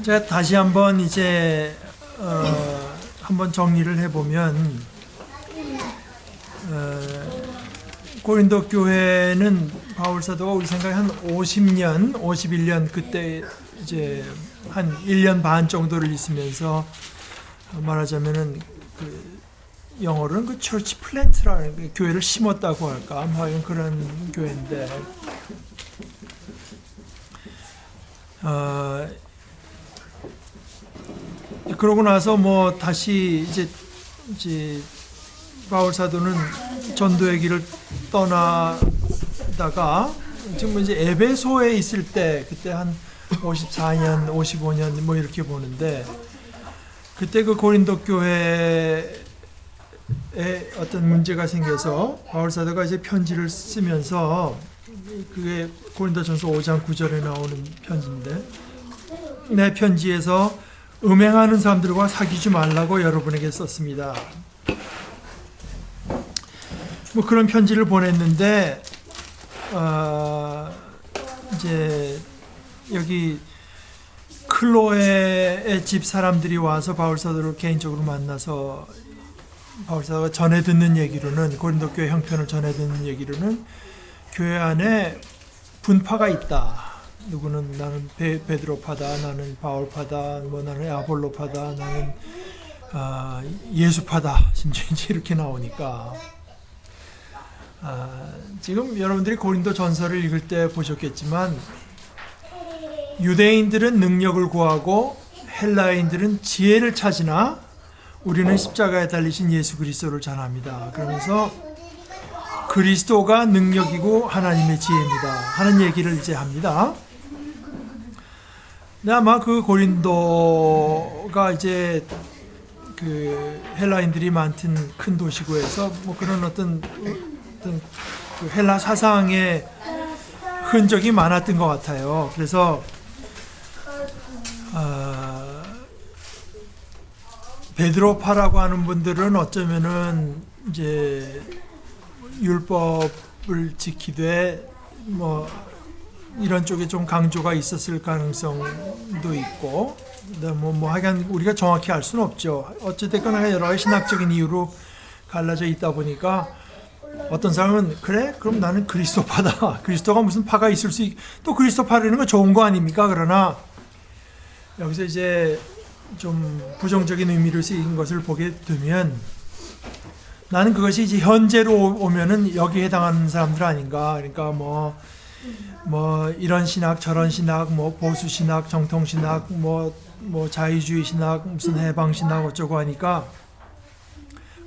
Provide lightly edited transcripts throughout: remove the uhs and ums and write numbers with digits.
제가 다시 한번 이제 한번 정리를 해보면 고린도 교회는 바울 사도가 우리 생각에 한 50년, 51년 그때 이제 한 1년 반 정도를 있으면서 말하자면은 그 영어로는 그 church plant라는 교회를 심었다고 할까 뭐 그런 교회인데 그러고 나서 뭐 다시 이제 바울 사도는 전도의 길을 떠나다가 지금 이제 에베소에 있을 때 그때 한 54년, 55년 뭐 이렇게 보는데 그때 그 고린도 교회에 어떤 문제가 생겨서 바울 사도가 이제 편지를 쓰면서 그게 고린도전서 5장 9절에 나오는 편지인데 내 편지에서 음행하는 사람들과 사귀지 말라고 여러분에게 썼습니다. 뭐 그런 편지를 보냈는데 이제 여기 클로에의 집 사람들이 와서 바울 사도를 개인적으로 만나서 바울 사도가 전해 듣는 얘기로는 고린도 교회 형편을 전해 듣는 얘기로는 교회 안에 분파가 있다. 누구는 나는 베드로파다, 나는 바울파다, 뭐 나는 아볼로파다, 나는 예수파다. 심지어 이제 이렇게 나오니까 지금 여러분들이 고린도 전서를 읽을 때 보셨겠지만 유대인들은 능력을 구하고 헬라인들은 지혜를 찾으나 우리는 십자가에 달리신 예수 그리스도를 전합니다. 그러면서 그리스도가 능력이고 하나님의 지혜입니다 하는 얘기를 이제 합니다. 근데 아마 그 고린도가 이제 그 헬라인들이 많던 큰 도시고 해서 뭐 그런 어떤 그 헬라 사상의 흔적이 많았던 것 같아요. 그래서 베드로파라고 하는 분들은 어쩌면은 이제 율법을 지키되 뭐 이런 쪽에 좀 강조가 있었을 가능성도 있고, 뭐 하여간 우리가 정확히 알 수는 없죠. 어찌됐거나 여러 가지 신학적인 이유로 갈라져 있다 보니까 어떤 사람은 그래? 그럼 나는 그리스도파다. 그리스도가 무슨 파가 있을 수 또 그리스도파라는 건 좋은 거 아닙니까? 그러나 여기서 이제 좀 부정적인 의미를 쓰인 것을 보게 되면 나는 그것이 이제 현재로 오면은 여기에 해당하는 사람들 아닌가. 그러니까 뭐 이런 신학 저런 신학 뭐 보수 신학 정통 신학 뭐 자유주의 신학 무슨 해방 신학 어쩌고 하니까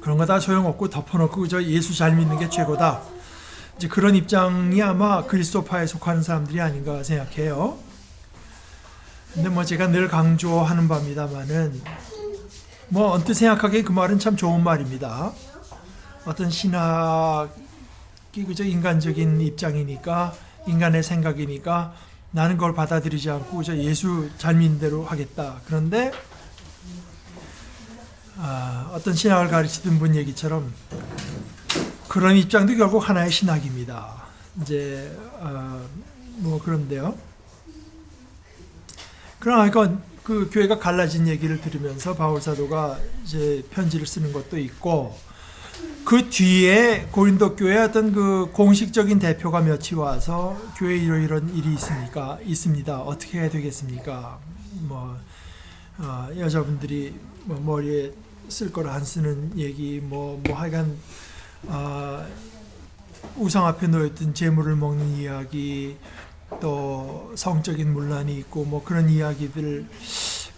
그런 거 다 소용없고 덮어놓고 저 예수 잘 믿는 게 최고다. 이제 그런 입장이 아마 그리스도파에 속하는 사람들이 아닌가 생각해요. 근데 뭐 제가 늘 강조하는 바입니다만은 뭐 언뜻 생각하기에 그 말은 참 좋은 말입니다. 어떤 신학이 그저 인간적인 입장이니까 인간의 생각이니까 나는 그걸 받아들이지 않고 저 예수 잘 믿는 대로 하겠다. 그런데 어떤 신학을 가르치던 분 얘기처럼 그런 입장도 결국 하나의 신학입니다. 이제 뭐 그런데요. 그러나 그 교회가 갈라진 얘기를 들으면서 바울 사도가 이제 편지를 쓰는 것도 있고 그 뒤에 고린도 교회 어떤 그 공식적인 대표가 몇이 와서 교회 이런 일이 있습니다. 어떻게 해야 되겠습니까? 뭐 여자분들이 뭐 머리에 쓸 걸 안 쓰는 얘기 뭐 하여간 우상 앞에 놓였던 재물을 먹는 이야기 또 성적인 문란이 있고 뭐 그런 이야기들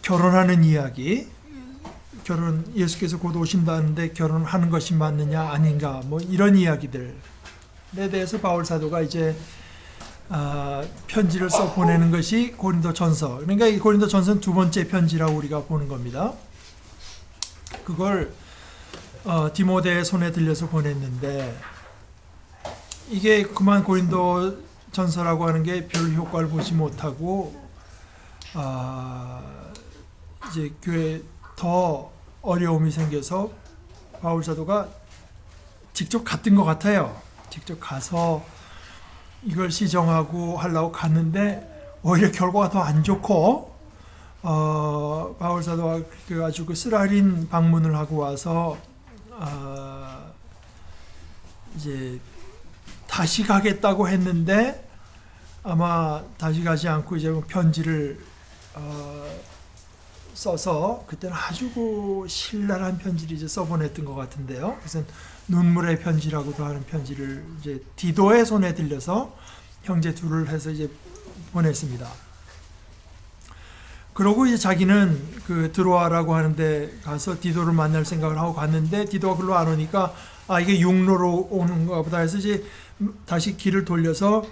결혼하는 이야기 결혼 예수께서 곧 오신다는데 결혼하는 것이 맞느냐 아닌가 뭐 이런 이야기들에 대해서 바울 사도가 이제 편지를 써 보내는 것이 고린도전서. 그러니까 이 고린도전서는 두 번째 편지라고 우리가 보는 겁니다. 그걸 디모데의 손에 들려서 보냈는데 이게 그만 고린도전서라고 하는 게 별 효과를 보지 못하고 이제 교회에 더 어려움이 생겨서 바울 사도가 직접 갔던 것 같아요. 직접 가서 이걸 시정하고 하려고 갔는데 오히려 결과가 더 안 좋고 바울 사도가 아주 그 쓰라린 방문을 하고 와서 이제 다시 가겠다고 했는데 아마 다시 가지 않고 이제 편지를 써서 그때는 아주 그 신랄한 편지를 이제 써보냈던 것 같은데요. 그래서 눈물의 편지라고도 하는 편지를 이제 디도의 손에 들려서 형제 둘을 해서 이제 보냈습니다. 그러고 이제 자기는 그 드로아라고 하는데 가서 디도를 만날 생각을 하고 갔는데 디도가 글로 안 오니까 이게 육로로 오는가 보다 해서 이제 다시 길을 돌려서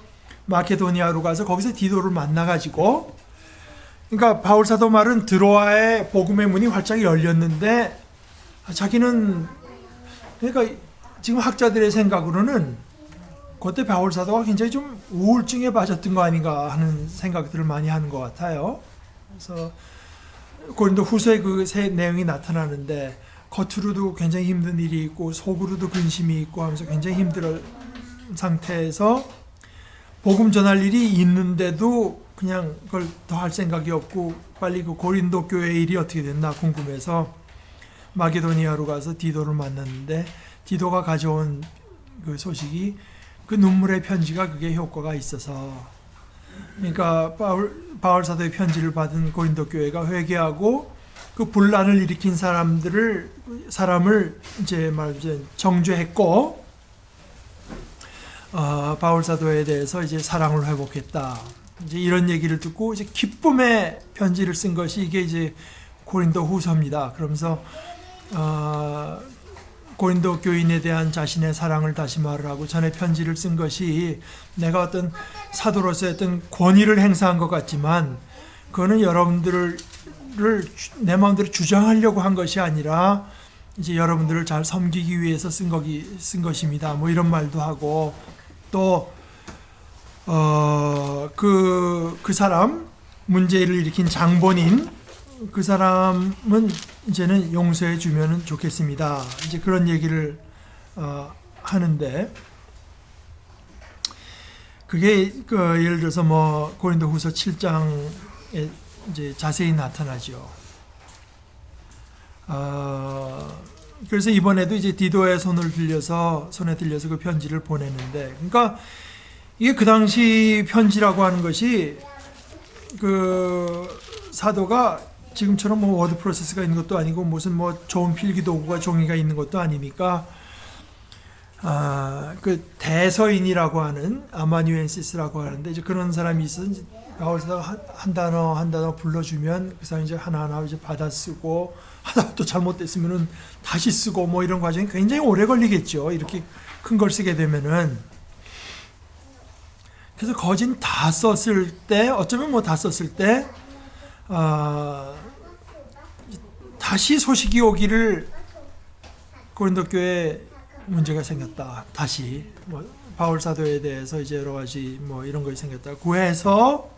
마케도니아로 가서 거기서 디도를 만나가지고, 그러니까 바울 사도 말은 드로아의 복음의 문이 활짝 열렸는데 자기는, 그러니까 지금 학자들의 생각으로는 그때 바울 사도가 굉장히 좀 우울증에 빠졌던 거 아닌가 하는 생각들을 많이 하는 것 같아요. 그래서 고린도 후서에 그 새 내용이 나타나는데 겉으로도 굉장히 힘든 일이 있고 속으로도 근심이 있고 하면서 굉장히 힘든 상태에서 복음 전할 일이 있는데도 그냥 그걸 더 할 생각이 없고 빨리 그 고린도 교회 일이 어떻게 됐나 궁금해서 마게도니아로 가서 디도를 만났는데 디도가 가져온 그 소식이 그 눈물의 편지가 그게 효과가 있어서, 그러니까 바울 사도의 편지를 받은 고린도 교회가 회개하고 그 분란을 일으킨 사람을 이제 말하자면 정죄했고 바울 사도에 대해서 이제 사랑을 회복했다. 이제 이런 얘기를 듣고 이제 기쁨의 편지를 쓴 것이 이게 이제 고린도 후서입니다. 그러면서 고린도 교인에 대한 자신의 사랑을 다시 말을 하고 전에 편지를 쓴 것이 내가 어떤 사도로서의 어떤 권위를 행사한 것 같지만 그거는 여러분들을 내 마음대로 주장하려고 한 것이 아니라 이제 여러분들을 잘 섬기기 위해서 쓴 것입니다. 뭐 이런 말도 하고 또 그 사람 문제를 일으킨 장본인 그 사람은 이제는 용서해 주면 좋겠습니다. 이제 그런 얘기를 하는데 그게 예를 들어서 뭐 고린도후서 7장에 이제 자세히 나타나죠. 그래서 이번에도 이제 디도의 손에 들려서 그 편지를 보냈는데, 그러니까 이게 그 당시 편지라고 하는 것이 그 사도가 지금처럼 뭐 워드 프로세스가 있는 것도 아니고 무슨 뭐 좋은 필기도구가 종이가 있는 것도 아니니까 그 대서인이라고 하는 아마뉴엔시스라고 하는데 이제 그런 사람이 있어서 바울사도 한 단어 불러주면 그 사람이 이제 하나하나 이제 받아 쓰고 하다 또 잘못됐으면은 다시 쓰고 뭐 이런 과정이 굉장히 오래 걸리겠죠. 이렇게 큰 걸 쓰게 되면은. 그래서 거진 다 썼을 때, 어쩌면 뭐 다 썼을 때 다시 소식이 오기를 고린도 교회에 문제가 생겼다. 다시 뭐 바울 사도에 대해서 이제 여러 가지 뭐 이런 것이 생겼다. 구해서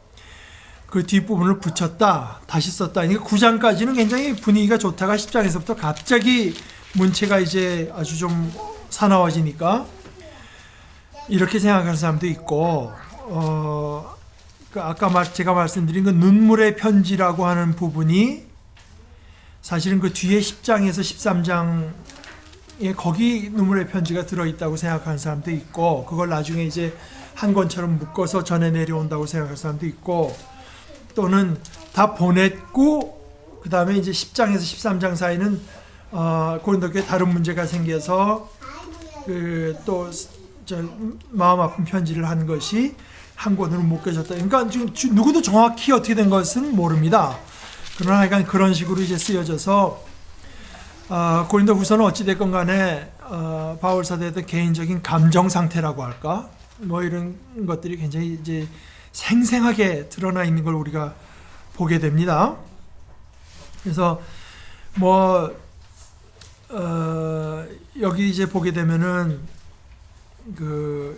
그 뒷부분을 붙였다. 다시 썼다. 그러니까 9장까지는 굉장히 분위기가 좋다가 10장에서부터 갑자기 문체가 이제 아주 좀 사나워지니까 이렇게 생각하는 사람도 있고, 아까 제가 말씀드린 그 눈물의 편지라고 하는 부분이 사실은 그 뒤에 10장에서 13장에 거기 눈물의 편지가 들어있다고 생각하는 사람도 있고, 그걸 나중에 이제 한 권처럼 묶어서 전해 내려온다고 생각하는 사람도 있고, 또는 다 보냈고 그 다음에 이제 10장에서 13장 사이는 고린도 교회에 다른 문제가 생겨서 또 마음 아픈 편지를 한 것이 한 권으로 묶여졌다. 그러니까 지금 누구도 정확히 어떻게 된 것은 모릅니다. 그러나 약간 그런 식으로 이제 쓰여져서 고린도 후서는 어찌됐건 간에 바울 사도의 개인적인 감정 상태라고 할까? 뭐 이런 것들이 굉장히 이제 생생하게 드러나 있는 걸 우리가 보게 됩니다. 그래서 뭐 여기 이제 보게 되면은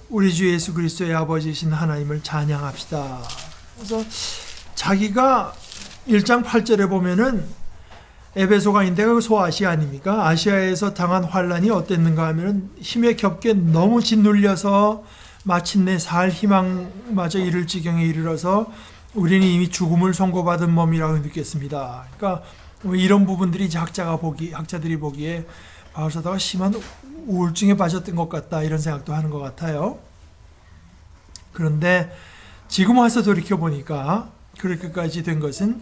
우리 주 예수 그리스도의 아버지이신 하나님을 찬양합시다. 그래서 자기가 1장 8절에 보면은 에베소가 있는데 그 소아시아 아닙니까? 아시아에서 당한 환란이 어땠는가 하면은 힘에 겹게 너무 짓눌려서 마침내 살 희망마저 잃을 지경에 이르러서 우리는 이미 죽음을 선고받은 몸이라고 느꼈습니다. 그러니까 이런 부분들이 이제 학자들이 보기에 바울사도가 심한 우울증에 빠졌던 것 같다 이런 생각도 하는 것 같아요. 그런데 지금 와서 돌이켜 보니까 그렇게까지 된 것은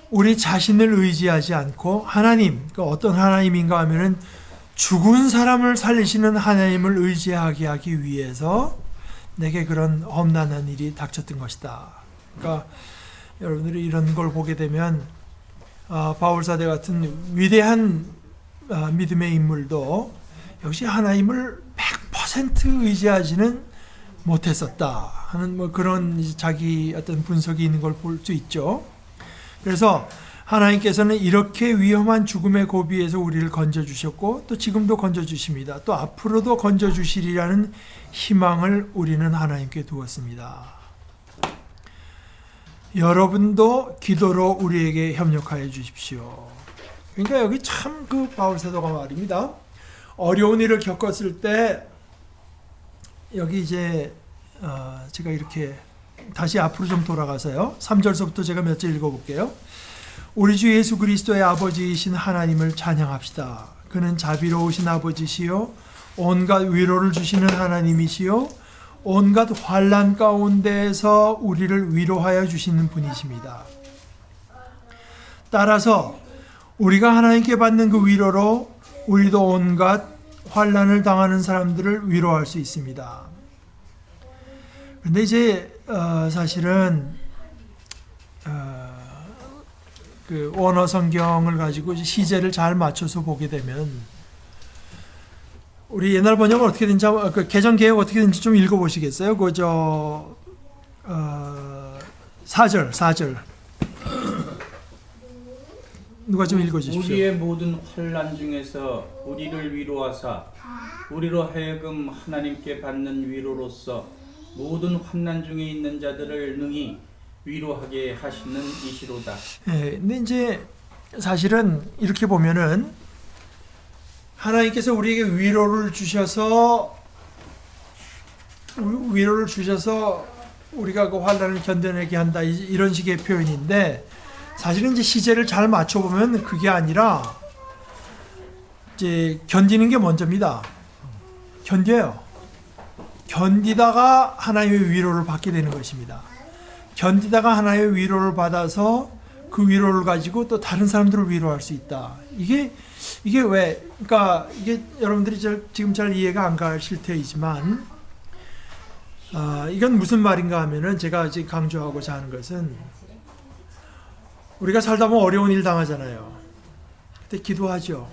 우리 자신을 의지하지 않고 하나님, 그러니까 어떤 하나님인가 하면은 죽은 사람을 살리시는 하나님을 의지하게 하기 위해서 내게 그런 험난한 일이 닥쳤던 것이다. 그러니까 여러분들이 이런 걸 보게 되면 바울사대 같은 위대한 믿음의 인물도 역시 하나님을 100% 의지하지는 못했었다 하는 뭐 그런 자기 어떤 분석이 있는 걸 볼 수 있죠. 그래서 하나님께서는 이렇게 위험한 죽음의 고비에서 우리를 건져주셨고 또 지금도 건져주십니다. 또 앞으로도 건져주시리라는 희망을 우리는 하나님께 두었습니다. 여러분도 기도로 우리에게 협력하여 주십시오. 그러니까 여기 참 그 바울사도가 말입니다. 어려운 일을 겪었을 때 여기 이제 제가 이렇게 다시 앞으로 좀 돌아가서요. 3절서부터 제가 몇 절 읽어볼게요. 우리 주 예수 그리스도의 아버지이신 하나님을 찬양합시다. 그는 자비로우신 아버지시요 온갖 위로를 주시는 하나님이시요 온갖 환난 가운데에서 우리를 위로하여 주시는 분이십니다. 따라서 우리가 하나님께 받는 그 위로로 우리도 온갖 환난을 당하는 사람들을 위로할 수 있습니다. 근데 이제 사실은 그 원어 성경을 가지고 시제를 잘 맞춰서 보게 되면 우리 옛날 번역은 어떻게 된지 그 개정 개혁 어떻게 된지 좀 읽어보시겠어요? 그저 4절 누가 좀 읽어주십시오. 우리의 모든 환난 중에서 우리를 위로하사 우리로 하여금 하나님께 받는 위로로서 모든 환난 중에 있는 자들을 능히 위로하게 하시는 이시로다. 네, 근데 이제 사실은 이렇게 보면은 하나님께서 우리에게 위로를 주셔서 우리가 그 환난을 견뎌내게 한다 이런 식의 표현인데 사실은 이제 시제를 잘 맞춰보면 그게 아니라 이제 견디는 게 먼저입니다. 견뎌요. 견디다가 하나님의 위로를 받게 되는 것입니다. 견디다가 하나님의 위로를 받아서 그 위로를 가지고 또 다른 사람들을 위로할 수 있다. 이게 왜? 그러니까 이게 여러분들이 지금 잘 이해가 안 가실 테이지만 이건 무슨 말인가 하면은 제가 지금 강조하고자 하는 것은 우리가 살다 보면 어려운 일 당하잖아요. 그때 기도하죠.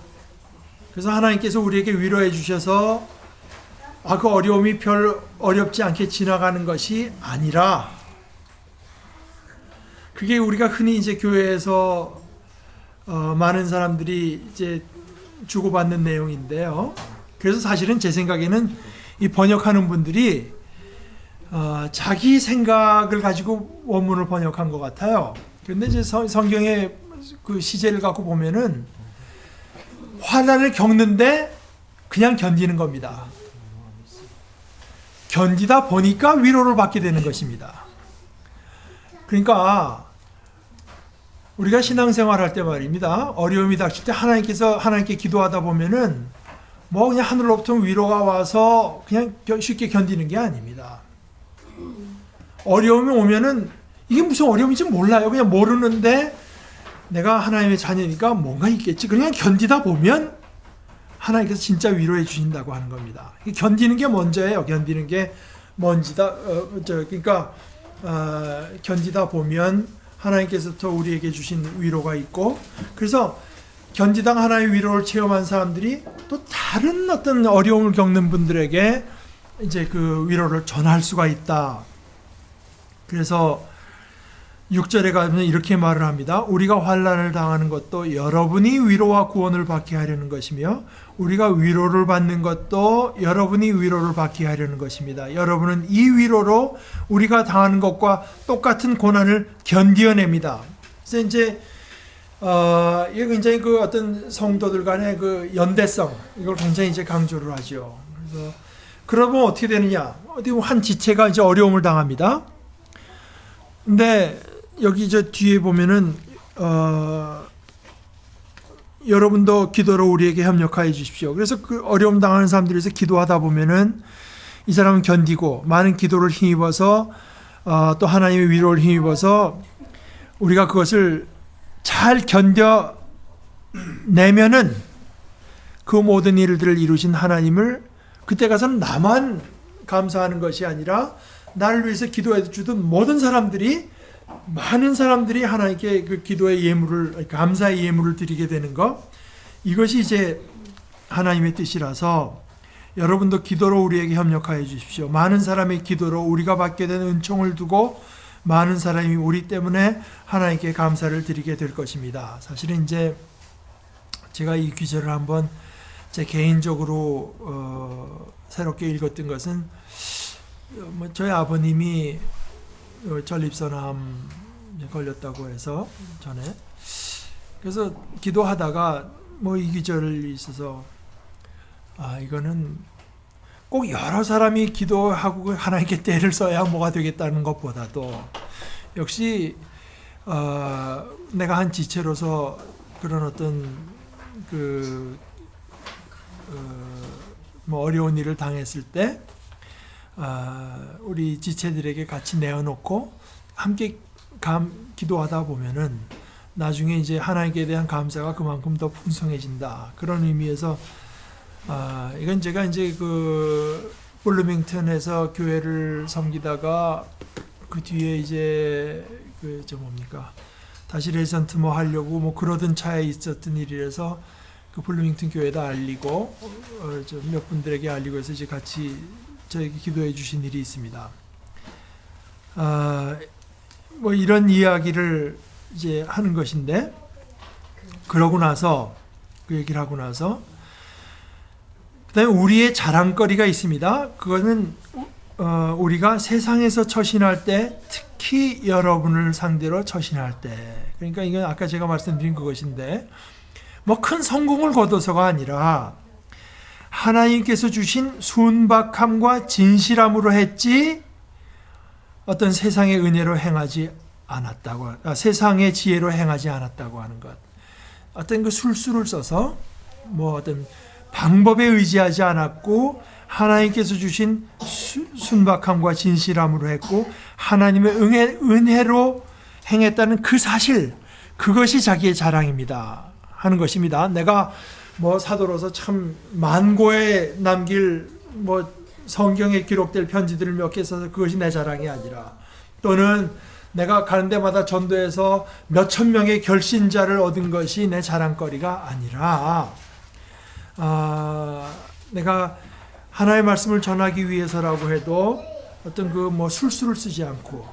그래서 하나님께서 우리에게 위로해 주셔서 그 어려움이 별 어렵지 않게 지나가는 것이 아니라 그게 우리가 흔히 이제 교회에서 많은 사람들이 이제 주고받는 내용인데요. 그래서 사실은 제 생각에는 이 번역하는 분들이 자기 생각을 가지고 원문을 번역한 것 같아요. 그런데 이제 성경의 그 시제를 갖고 보면은 환난을 겪는데 그냥 견디는 겁니다. 견디다 보니까 위로를 받게 되는 것입니다. 그러니까 우리가 신앙생활 할 때 말입니다. 어려움이 닥칠 때 하나님께 기도하다 보면은 뭐 그냥 하늘로부터 위로가 와서 그냥 쉽게 견디는 게 아닙니다. 어려움이 오면은 이게 무슨 어려움인지 몰라요. 그냥 모르는데 내가 하나님의 자녀니까 뭔가 있겠지. 그냥 견디다 보면 하나님께서 진짜 위로해 주신다고 하는 겁니다. 견디는 게 먼저예요. 견디는 게 먼지다. 그러니까 견디다 보면 하나님께서부터 우리에게 주신 위로가 있고, 그래서 견디다가 하나님의 위로를 체험한 사람들이 또 다른 어떤 어려움을 겪는 분들에게 이제 그 위로를 전할 수가 있다. 그래서 6절에 가면 이렇게 말을 합니다. 우리가 환난을 당하는 것도 여러분이 위로와 구원을 받게 하려는 것이며 우리가 위로를 받는 것도 여러분이 위로를 받게 하려는 것입니다. 여러분은 이 위로로 우리가 당하는 것과 똑같은 고난을 견디어냅니다. 그래서 이제 이게 굉장히 그 어떤 성도들 간의 그 연대성 이걸 굉장히 이제 강조를 하죠. 그래서 그러면 어떻게 되느냐? 어디 한 지체가 이제 어려움을 당합니다. 근데 여기 저 뒤에 보면은 여러분도 기도로 우리에게 협력하여 주십시오. 그래서 그 어려움 당하는 사람들에서 기도하다 보면은 이 사람은 견디고 많은 기도를 힘입어서 또 하나님의 위로를 힘입어서 우리가 그것을 잘 견뎌내면은 그 모든 일들을 이루신 하나님을 그때 가서는 나만 감사하는 것이 아니라 나를 위해서 기도해 주던 모든 사람들이 많은 사람들이 하나님께 그 기도의 예물을 감사의 예물을 드리게 되는 것 이것이 이제 하나님의 뜻이라서 여러분도 기도로 우리에게 협력하여 주십시오. 많은 사람의 기도로 우리가 받게 된 은총을 두고 많은 사람이 우리 때문에 하나님께 감사를 드리게 될 것입니다. 사실은 이제 제가 이 귀절을 한번 제 개인적으로 새롭게 읽었던 것은 저희 아버님이 전립선암 걸렸다고 해서 전에 그래서 기도하다가 이 기절이 있어서 이거는 꼭 여러 사람이 기도하고 하나님께 때를 써야 뭐가 되겠다는 것보다도 역시 내가 한 지체로서 그런 어떤 어려운 일을 당했을 때 우리 지체들에게 같이 내어놓고 함께 기도하다 보면은 나중에 이제 하나님께 대한 감사가 그만큼 더 풍성해진다. 그런 의미에서 이건 제가 이제 그 블루밍턴에서 교회를 섬기다가 그 뒤에 이제 다시 레전트 하려고 그러던 차에 있었던 일이라서 그 블루밍턴 교회에다 알리고 몇 분들에게 알리고 해서 이제 같이 저에게 기도해 주신 일이 있습니다. 이런 이야기를 이제 하는 것인데 그러고 나서 그 얘기를 하고 나서 그다음에 우리의 자랑거리가 있습니다. 그거는 우리가 세상에서 처신할 때 특히 여러분을 상대로 처신할 때 그러니까 이건 아까 제가 말씀드린 그것인데 큰 성공을 거둬서가 아니라 하나님께서 주신 순박함과 진실함으로 했지 어떤 세상의 은혜로 행하지 않았다고 세상의 지혜로 행하지 않았다고 하는 것 어떤 그 술수를 써서 어떤 방법에 의지하지 않았고 하나님께서 주신 순박함과 진실함으로 했고 하나님의 은혜로 행했다는 그 사실 그것이 자기의 자랑입니다 하는 것입니다. 내가 사도로서 참 만고에 남길 성경에 기록될 편지들을 몇 개 써서 그것이 내 자랑이 아니라 또는 내가 가는 데마다 전도해서 몇천 명의 결신자를 얻은 것이 내 자랑거리가 아니라 내가 하나님의 말씀을 전하기 위해서라고 해도 어떤 술수를 쓰지 않고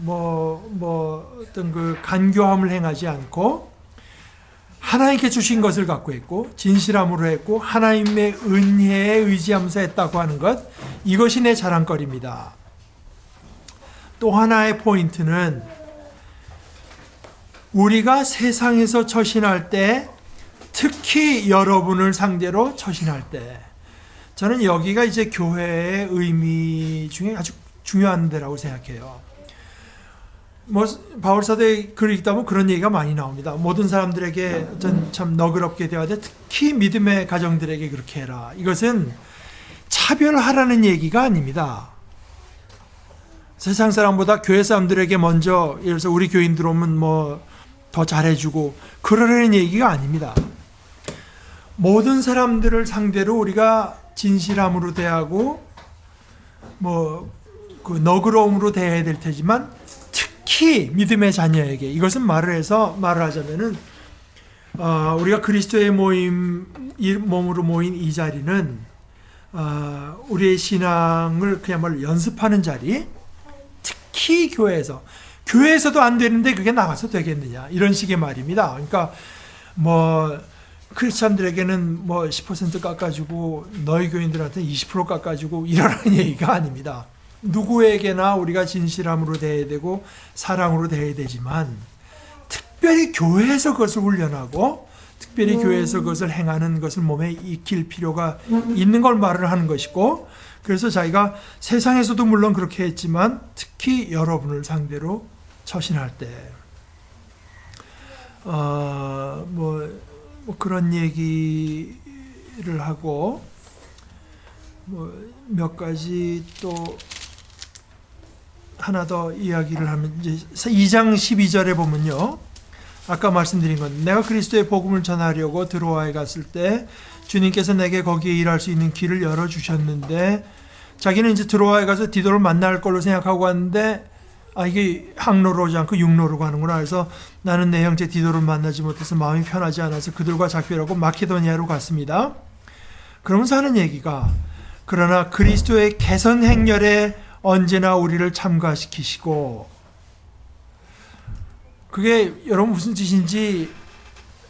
어떤 그 간교함을 행하지 않고 하나님께 주신 것을 갖고 있고 진실함으로 했고 하나님의 은혜에 의지하면서 했다고 하는 것 이것이 내 자랑거리입니다. 또 하나의 포인트는 우리가 세상에서 처신할 때 특히 여러분을 상대로 처신할 때 저는 여기가 이제 교회의 의미 중에 아주 중요한 데라고 생각해요. 바울사도의 글을 읽다 보면 그런 얘기가 많이 나옵니다. 모든 사람들에게 참 너그럽게 대하되 특히 믿음의 가정들에게 그렇게 해라. 이것은 차별하라는 얘기가 아닙니다. 세상 사람보다 교회 사람들에게 먼저 예를 들어서 우리 교인들 오면 더 잘해주고 그러라는 얘기가 아닙니다. 모든 사람들을 상대로 우리가 진실함으로 대하고 그 너그러움으로 대해야 될 테지만 특히 믿음의 자녀에게 이것은 말을 하자면은 우리가 그리스도의 몸으로 모인 이 자리는 우리의 신앙을 그야말로 연습하는 자리 특히 교회에서도 안 되는데 그게 나가서 되겠느냐 이런 식의 말입니다. 그러니까 크리스찬들에게는 10% 깎아주고 너희 교인들한테 20% 깎아주고 이러라는 얘기가 아닙니다. 누구에게나 우리가 진실함으로 대해야 되고 사랑으로 대해야 되지만 특별히 교회에서 그것을 훈련하고 특별히 교회에서 그것을 행하는 것을 몸에 익힐 필요가 있는 걸 말을 하는 것이고 그래서 자기가 세상에서도 물론 그렇게 했지만 특히 여러분을 상대로 처신할 때 뭐 그런 얘기를 하고 뭐 몇 가지 또 하나 더 이야기를 하면 이제 2장 12절에 보면요. 아까 말씀드린 건 내가 그리스도의 복음을 전하려고 드로아에 갔을 때 주님께서 내게 거기에 일할 수 있는 길을 열어주셨는데 자기는 이제 드로아에 가서 디도를 만날 걸로 생각하고 왔는데 이게 항로로 오지 않고 육로로 가는구나. 그래서 나는 내 형제 디도를 만나지 못해서 마음이 편하지 않아서 그들과 작별하고 마케도니아로 갔습니다. 그러면서 하는 얘기가 그러나 그리스도의 개선 행렬에 언제나 우리를 참가시키시고 그게 여러분 무슨 뜻인지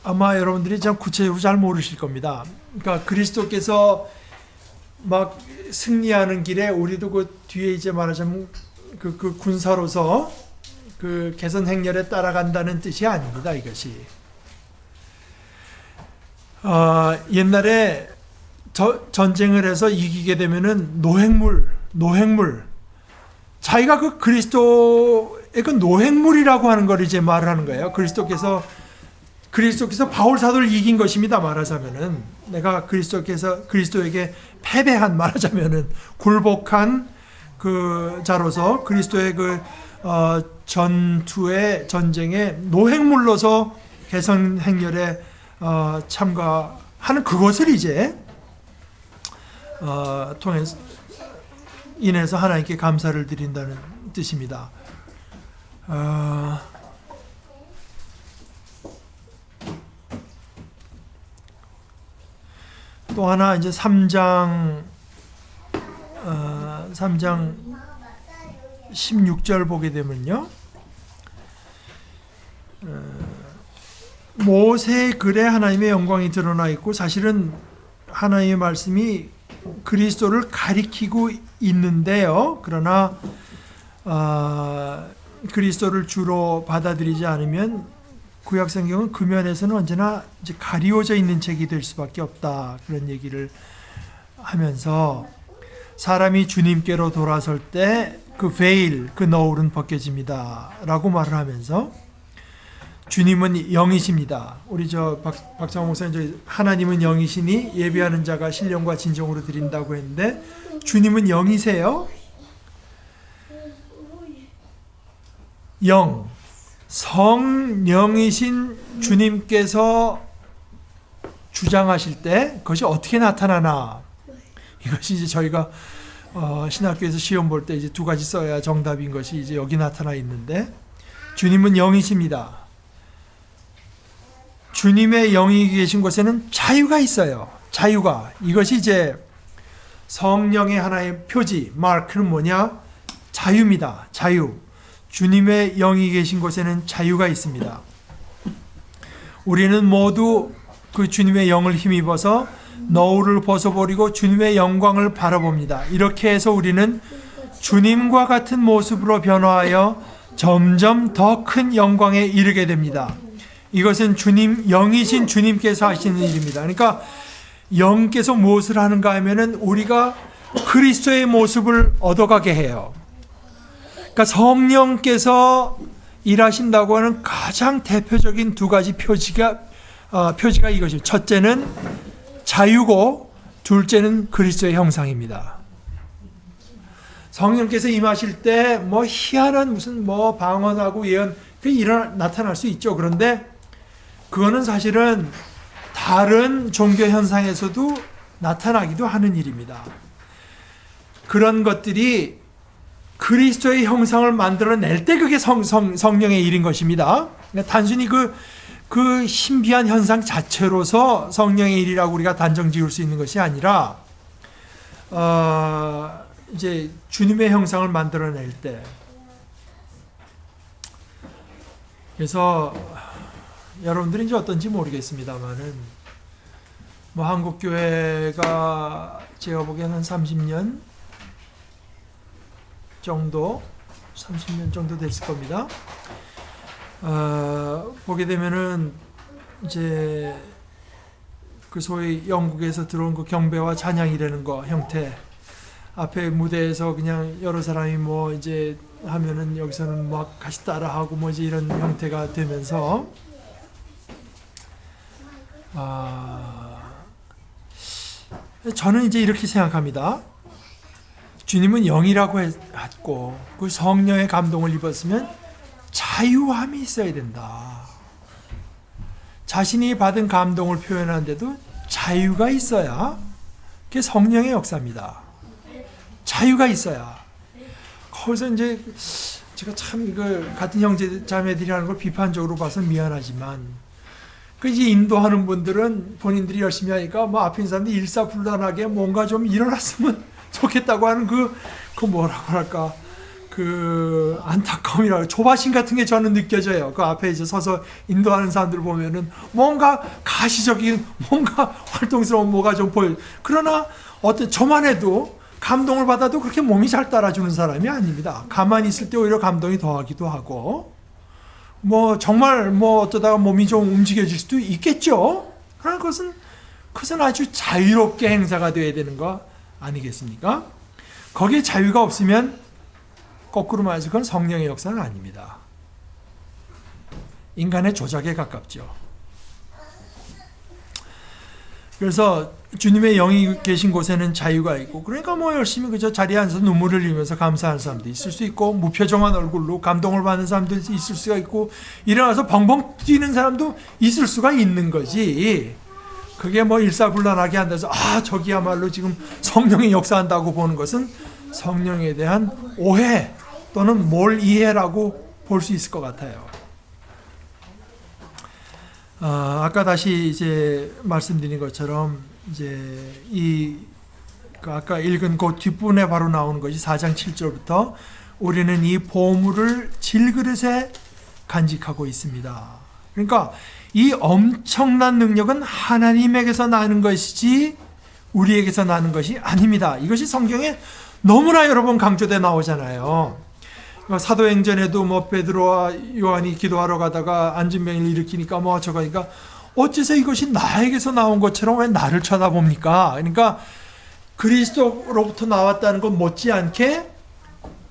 아마 여러분들이 참 구체적으로 잘 모르실 겁니다. 그러니까 그리스도께서 막 승리하는 길에 우리도 그 뒤에 이제 말하자면 그 군사로서 그 개선 행렬에 따라간다는 뜻이 아닙니다. 이것이 옛날에 전쟁을 해서 이기게 되면은 노획물 자기가 그 그리스도의 그 노획물이라고 하는 걸 이제 말을 하는 거예요. 그리스도께서 바울 사도를 이긴 것입니다. 말하자면은 내가 그리스도에게 패배한 말하자면은 굴복한 그 자로서 그리스도의 그 전쟁에 노획물로서 개선 행렬에 참가하는 그것을 이제 인해서 하나님께 감사를 드린다는 뜻입니다. 또 하나 이제 3장 16절 보게 되면요. 모세의 글에 하나님의 영광이 드러나 있고 사실은 하나님의 말씀이 그리스도를 가리키고 있는데요. 그러나 그리스도를 주로 받아들이지 않으면 구약 성경은 그 면에서는 언제나 이제 가리워져 있는 책이 될 수밖에 없다. 그런 얘기를 하면서 사람이 주님께로 돌아설 때 그 베일, 그 너울은 벗겨집니다. 라고 말을 하면서 주님은 영이십니다. 우리 박창호 목사님 하나님은 영이시니 예배하는 자가 신령과 진정으로 드린다고 했는데 주님은 영이세요. 성령이신 주님께서 주장하실 때 그것이 어떻게 나타나나 이것이 이제 저희가 신학교에서 시험 볼 때 이제 두 가지 써야 정답인 것이 이제 여기 나타나 있는데 주님은 영이십니다. 주님의 영이 계신 곳에는 자유가 있어요. 자유가. 이것이 이제 성령의 하나의 표지, 마크는 뭐냐? 자유입니다. 자유. 주님의 영이 계신 곳에는 자유가 있습니다. 우리는 모두 그 주님의 영을 힘입어서 너울을 벗어버리고 주님의 영광을 바라봅니다. 이렇게 해서 우리는 주님과 같은 모습으로 변화하여 점점 더 큰 영광에 이르게 됩니다. 이것은 영이신 주님께서 하시는 일입니다. 그러니까 영께서 무엇을 하는가 하면은 우리가 그리스도의 모습을 얻어가게 해요. 그러니까 성령께서 일하신다고 하는 가장 대표적인 두 가지 표지가 이것입니다. 첫째는 자유고 둘째는 그리스도의 형상입니다. 성령께서 임하실 때 뭐 희한한 무슨 뭐 방언하고 예언 나타날 수 있죠. 그런데 그거는 사실은 다른 종교 현상에서도 나타나기도 하는 일입니다. 그런 것들이 그리스도의 형상을 만들어낼 때 그게 성령의 일인 것입니다. 그러니까 단순히 그 신비한 현상 자체로서 성령의 일이라고 우리가 단정 지을 수 있는 것이 아니라 이제 주님의 형상을 만들어낼 때 그래서 여러분들이 이제 어떤지 모르겠습니다만은 뭐 한국 교회가 제가 보기에는 한 30년 정도 됐을 겁니다. 보게 되면은 이제 그 소위 영국에서 들어온 그 경배와 찬양이라는 거 형태 앞에 무대에서 그냥 여러 사람이 뭐 이제 하면은 여기서는 막 같이 따라하고 뭐 이제 이런 형태가 되면서 저는 이제 이렇게 생각합니다. 주님은 영이라고 했고 그 성령의 감동을 입었으면 자유함이 있어야 된다. 자신이 받은 감동을 표현하는데도 자유가 있어야 그게 성령의 역사입니다. 자유가 있어야. 거기서 이제 제가 참 이거 같은 형제 자매들이 하는 걸 비판적으로 봐서 미안하지만 그 이제 인도하는 분들은 본인들이 열심히 하니까 뭐 앞에 있는 사람들이 일사불란하게 뭔가 좀 일어났으면 좋겠다고 하는 그 뭐라고 할까 그 안타까움이라고 조바심 같은 게 저는 느껴져요. 그 앞에 이제 서서 인도하는 사람들 보면은 뭔가 가시적인 뭔가 활동스러운 뭐가 좀 보여. 그러나 어떤 저만 해도 감동을 받아도 그렇게 몸이 잘 따라주는 사람이 아닙니다. 가만히 있을 때 오히려 감동이 더하기도 하고 뭐 정말 뭐 어쩌다가 몸이 좀 움직여질 수도 있겠죠. 그러나 그것은 아주 자유롭게 행사가 되어야 되는 거 아니겠습니까? 거기에 자유가 없으면 거꾸로 말해서 그건 성령의 역사는 아닙니다. 인간의 조작에 가깝죠. 그래서 주님의 영이 계신 곳에는 자유가 있고 그러니까 뭐 열심히 그저 자리에 앉아서 눈물을 흘리면서 감사하는 사람도 있을 수 있고 무표정한 얼굴로 감동을 받는 사람도 있을 수가 있고 일어나서 벙벙 뛰는 사람도 있을 수가 있는 거지. 그게 뭐 일사불란하게 한다서 저기야말로 지금 성령이 역사한다고 보는 것은 성령에 대한 오해 또는 뭘 이해라고 볼 수 있을 것 같아요. 아까 다시 이제 말씀드린 것처럼 이제 아까 읽은 그 뒷부분에 바로 나오는 것이 4장 7절부터 우리는 이 보물을 질그릇에 간직하고 있습니다. 그러니까 이 엄청난 능력은 하나님에게서 나는 것이지 우리에게서 나는 것이 아닙니다. 이것이 성경에 너무나 여러 번 강조돼 나오잖아요. 사도행전에도 뭐 베드로와 요한이 기도하러 가다가 안진병을 일으키니까 뭐 저거니까 어째서 이것이 나에게서 나온 것처럼 왜 나를 쳐다봅니까? 그러니까 그리스도로부터 나왔다는 것 못지않게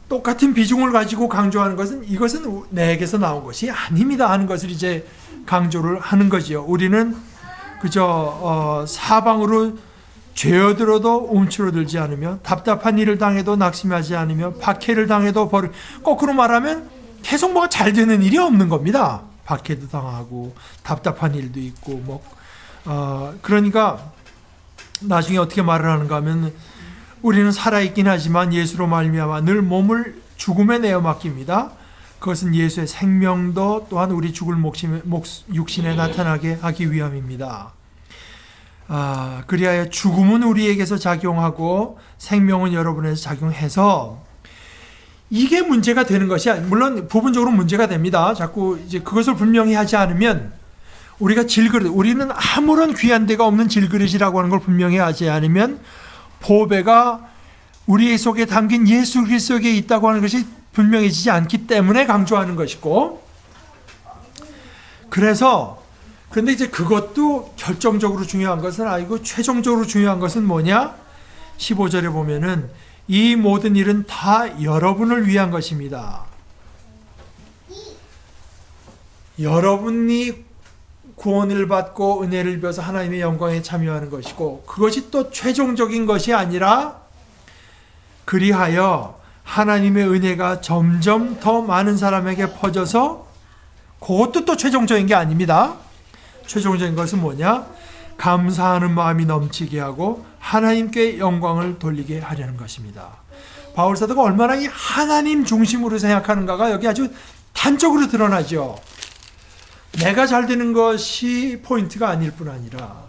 똑같은 비중을 가지고 강조하는 것은 이것은 내게서 나온 것이 아닙니다 하는 것을 이제 강조를 하는 거지요. 우리는 그저 사방으로 죄어들어도 움츠러들지 않으며 답답한 일을 당해도 낙심하지 않으며 박해를 당해도 거꾸로 말하면 계속 뭐가 잘 되는 일이 없는 겁니다. 박해도 당하고 답답한 일도 있고 그러니까 나중에 어떻게 말을 하는가 하면 우리는 살아있긴 하지만 예수로 말미암아 늘 몸을 죽음에 내어 맡깁니다. 그것은 예수의 생명도 또한 우리 죽을 육신에 나타나게 하기 위함입니다. 그리하여 죽음은 우리에게서 작용하고 생명은 여러분에서 작용해서 이게 문제가 되는 것이 물론 부분적으로 문제가 됩니다. 자꾸 이제 그것을 분명히 하지 않으면 우리가 질그릇, 우리는 아무런 귀한 데가 없는 질그릇이라고 하는 걸 분명히 하지 않으면 보배가 우리 속에 담긴 예수 그리스도에 있다고 하는 것이 분명해지지 않기 때문에 강조하는 것이고 그런데 이제 그것도 결정적으로 중요한 것은 아니고 최종적으로 중요한 것은 뭐냐? 15절에 보면은 이 모든 일은 다 여러분을 위한 것입니다. 여러분이 구원을 받고 은혜를 입어서 하나님의 영광에 참여하는 것이고 그것이 또 최종적인 것이 아니라 그리하여 하나님의 은혜가 점점 더 많은 사람에게 퍼져서 그것도 또 최종적인 게 아닙니다. 최종적인 것은 뭐냐? 감사하는 마음이 넘치게 하고 하나님께 영광을 돌리게 하려는 것입니다. 바울 사도가 얼마나 이 하나님 중심으로 생각하는가가 여기 아주 단적으로 드러나죠. 내가 잘 되는 것이 포인트가 아닐 뿐 아니라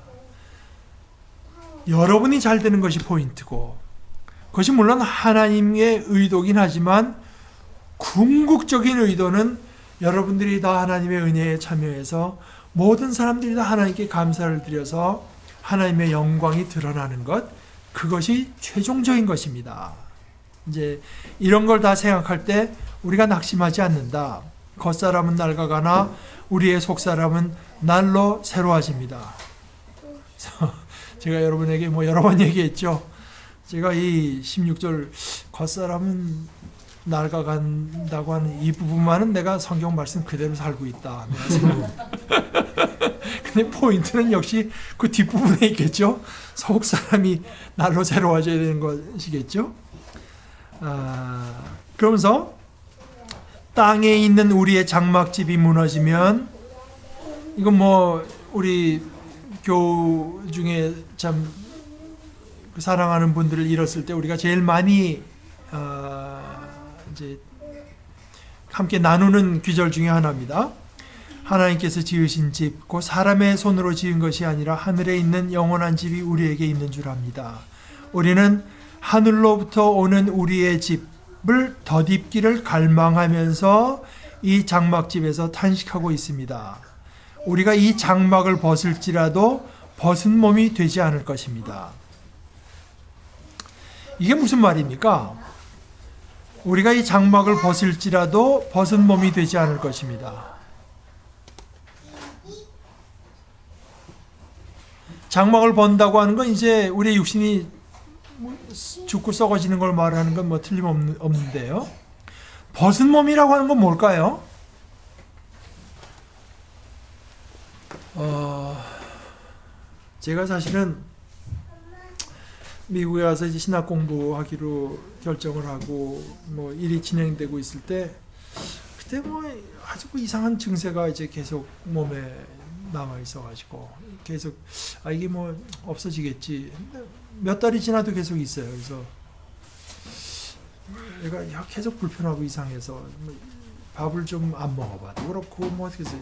여러분이 잘 되는 것이 포인트고 그것이 물론 하나님의 의도긴 하지만 궁극적인 의도는 여러분들이 다 하나님의 은혜에 참여해서 모든 사람들이 다 하나님께 감사를 드려서 하나님의 영광이 드러나는 것, 그것이 최종적인 것입니다. 이제 이런 걸 다 생각할 때 우리가 낙심하지 않는다. 겉사람은 낡아가나 우리의 속사람은 날로 새로워집니다. 제가 여러분에게 여러 번 얘기했죠. 제가 이 16절 겉사람은 낡아간다고 하는 이 부분만은 내가 성경 말씀 그대로 살고 있다. 근데 포인트는 역시 그 뒷부분에 있겠죠. 속사람이 날로 새로워져야 되는 것이겠죠. 그러면서 땅에 있는 우리의 장막집이 무너지면, 이건 뭐 우리 교우 중에 참 사랑하는 분들을 잃었을 때 우리가 제일 많이 이제 함께 나누는 귀절 중에 하나입니다. 하나님께서 지으신 집, 곧 사람의 손으로 지은 것이 아니라 하늘에 있는 영원한 집이 우리에게 있는 줄 압니다. 우리는 하늘로부터 오는 우리의 집을 덧입기를 갈망하면서 이 장막집에서 탄식하고 있습니다. 우리가 이 장막을 벗을지라도 벗은 몸이 되지 않을 것입니다. 이게 무슨 말입니까? 우리가 이 장막을 벗을지라도 벗은 몸이 되지 않을 것입니다. 장막을 번다고 하는 건 이제 우리의 육신이 죽고 썩어지는 걸 말하는 건 뭐 틀림없는데요. 벗은 몸이라고 하는 건 뭘까요? 제가 사실은 미국에 와서 이제 신학 공부하기로 결정을 하고 뭐 일이 진행되고 있을 때, 그때 뭐 아주 이상한 증세가 이제 계속 몸에 남아 있어가지고 계속 이게 뭐 없어지겠지. 몇 달이 지나도 계속 있어요. 그래서 얘가 계속 불편하고 이상해서 밥을 좀 안 먹어봐도 그렇고 뭐 어떻게 해서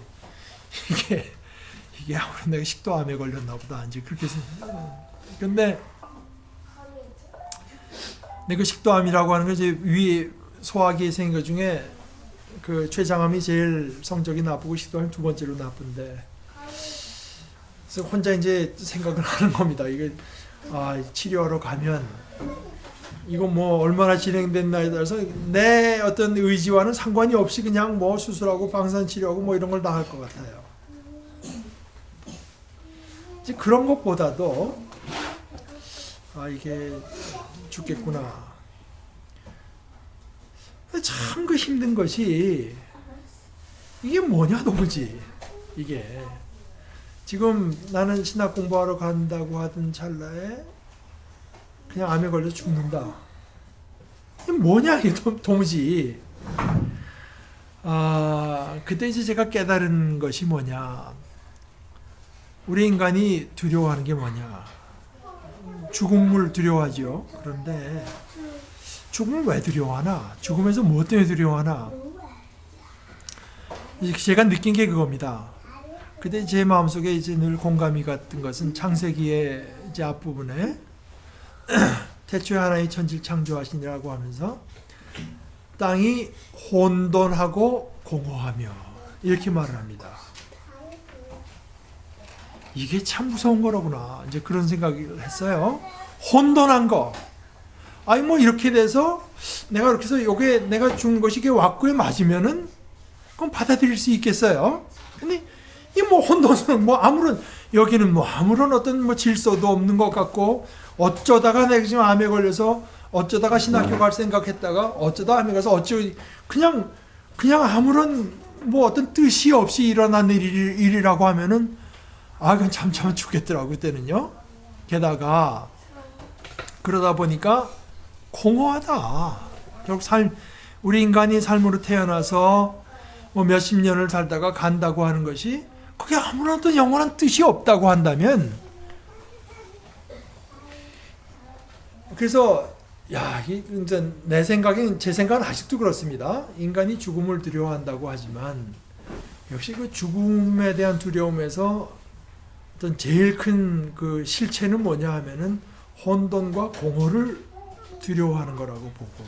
이게 아무래도 내가 식도암에 걸렸나 보다 이제 그렇게 생각해요. 근데 그 식도암이라고 하는 게 이제 위 소화기에 생긴 것 중에 그 췌장암이 제일 성적이 나쁘고 식도암이 두 번째로 나쁜데, 그래서 혼자 이제 생각을 하는 겁니다. 이게 치료하러 가면 이거 뭐 얼마나 진행됐나에 따라서 내 어떤 의지와는 상관이 없이 그냥 뭐 수술하고 방사선 치료하고 뭐 이런 걸 다 할 것 같아요. 이제 그런 것보다도 이게 죽겠구나. 참 그 힘든 것이 이게 뭐냐 도무지. 이게 지금 나는 신학 공부하러 간다고 하던 찰나에 그냥 암에 걸려 죽는다. 이게 뭐냐 이게 도무지. 그때 이제 제가 깨달은 것이 뭐냐. 우리 인간이 두려워하는 게 뭐냐. 죽음을 두려워하죠. 그런데 죽음을 왜 두려워하나? 죽음에서 무엇 때문에 두려워하나? 제가 느낀 게 그겁니다. 그때 제 마음속에 이제 늘 공감이 갔던 것은 창세기의 이제 앞부분에 태초에 하나님 천지를 창조하시니라고 하면서 땅이 혼돈하고 공허하며 이렇게 말을 합니다. 이게 참 무서운 거로구나. 이제 그런 생각을 했어요. 혼돈한 거. 뭐 이렇게 돼서 내가 이렇게 해서 요게 내가 준 것이 이게 왁구에 맞으면은 그럼 받아들일 수 있겠어요. 근데 이 뭐 혼돈은 뭐 아무런 여기는 뭐 아무런 어떤 뭐 질서도 없는 것 같고, 어쩌다가 내가 지금 암에 걸려서 어쩌다가 신학교 갈 생각했다가 어쩌다 암에 가서 그냥 아무런 뭐 어떤 뜻이 없이 일어난 일이라고 하면은 그건 참 죽겠더라고 그때는요. 게다가 그러다 보니까 공허하다. 결국 우리 인간이 삶으로 태어나서 뭐 몇십 년을 살다가 간다고 하는 것이 그게 아무런 어떤 영원한 뜻이 없다고 한다면, 그래서 이제 제 생각은 아직도 그렇습니다. 인간이 죽음을 두려워한다고 하지만 역시 그 죽음에 대한 두려움에서 어떤 제일 큰 그 실체는 뭐냐 하면은 혼돈과 공허를 두려워하는 거라고 보고,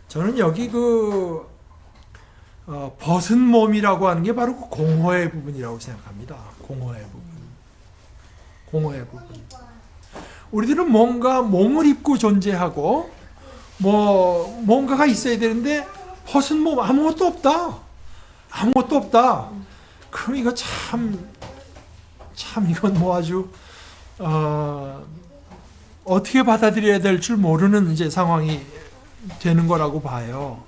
저는 여기 벗은 몸이라고 하는 게 바로 그 공허의 부분이라고 생각합니다. 공허의 부분. 우리들은 뭔가 몸을 입고 존재하고 뭐 뭔가가 있어야 되는데 벗은 몸 아무것도 없다. 그럼 이거 참 이건 뭐 아주 어떻게 받아들여야 될 줄 모르는 이제 상황이 되는 거라고 봐요.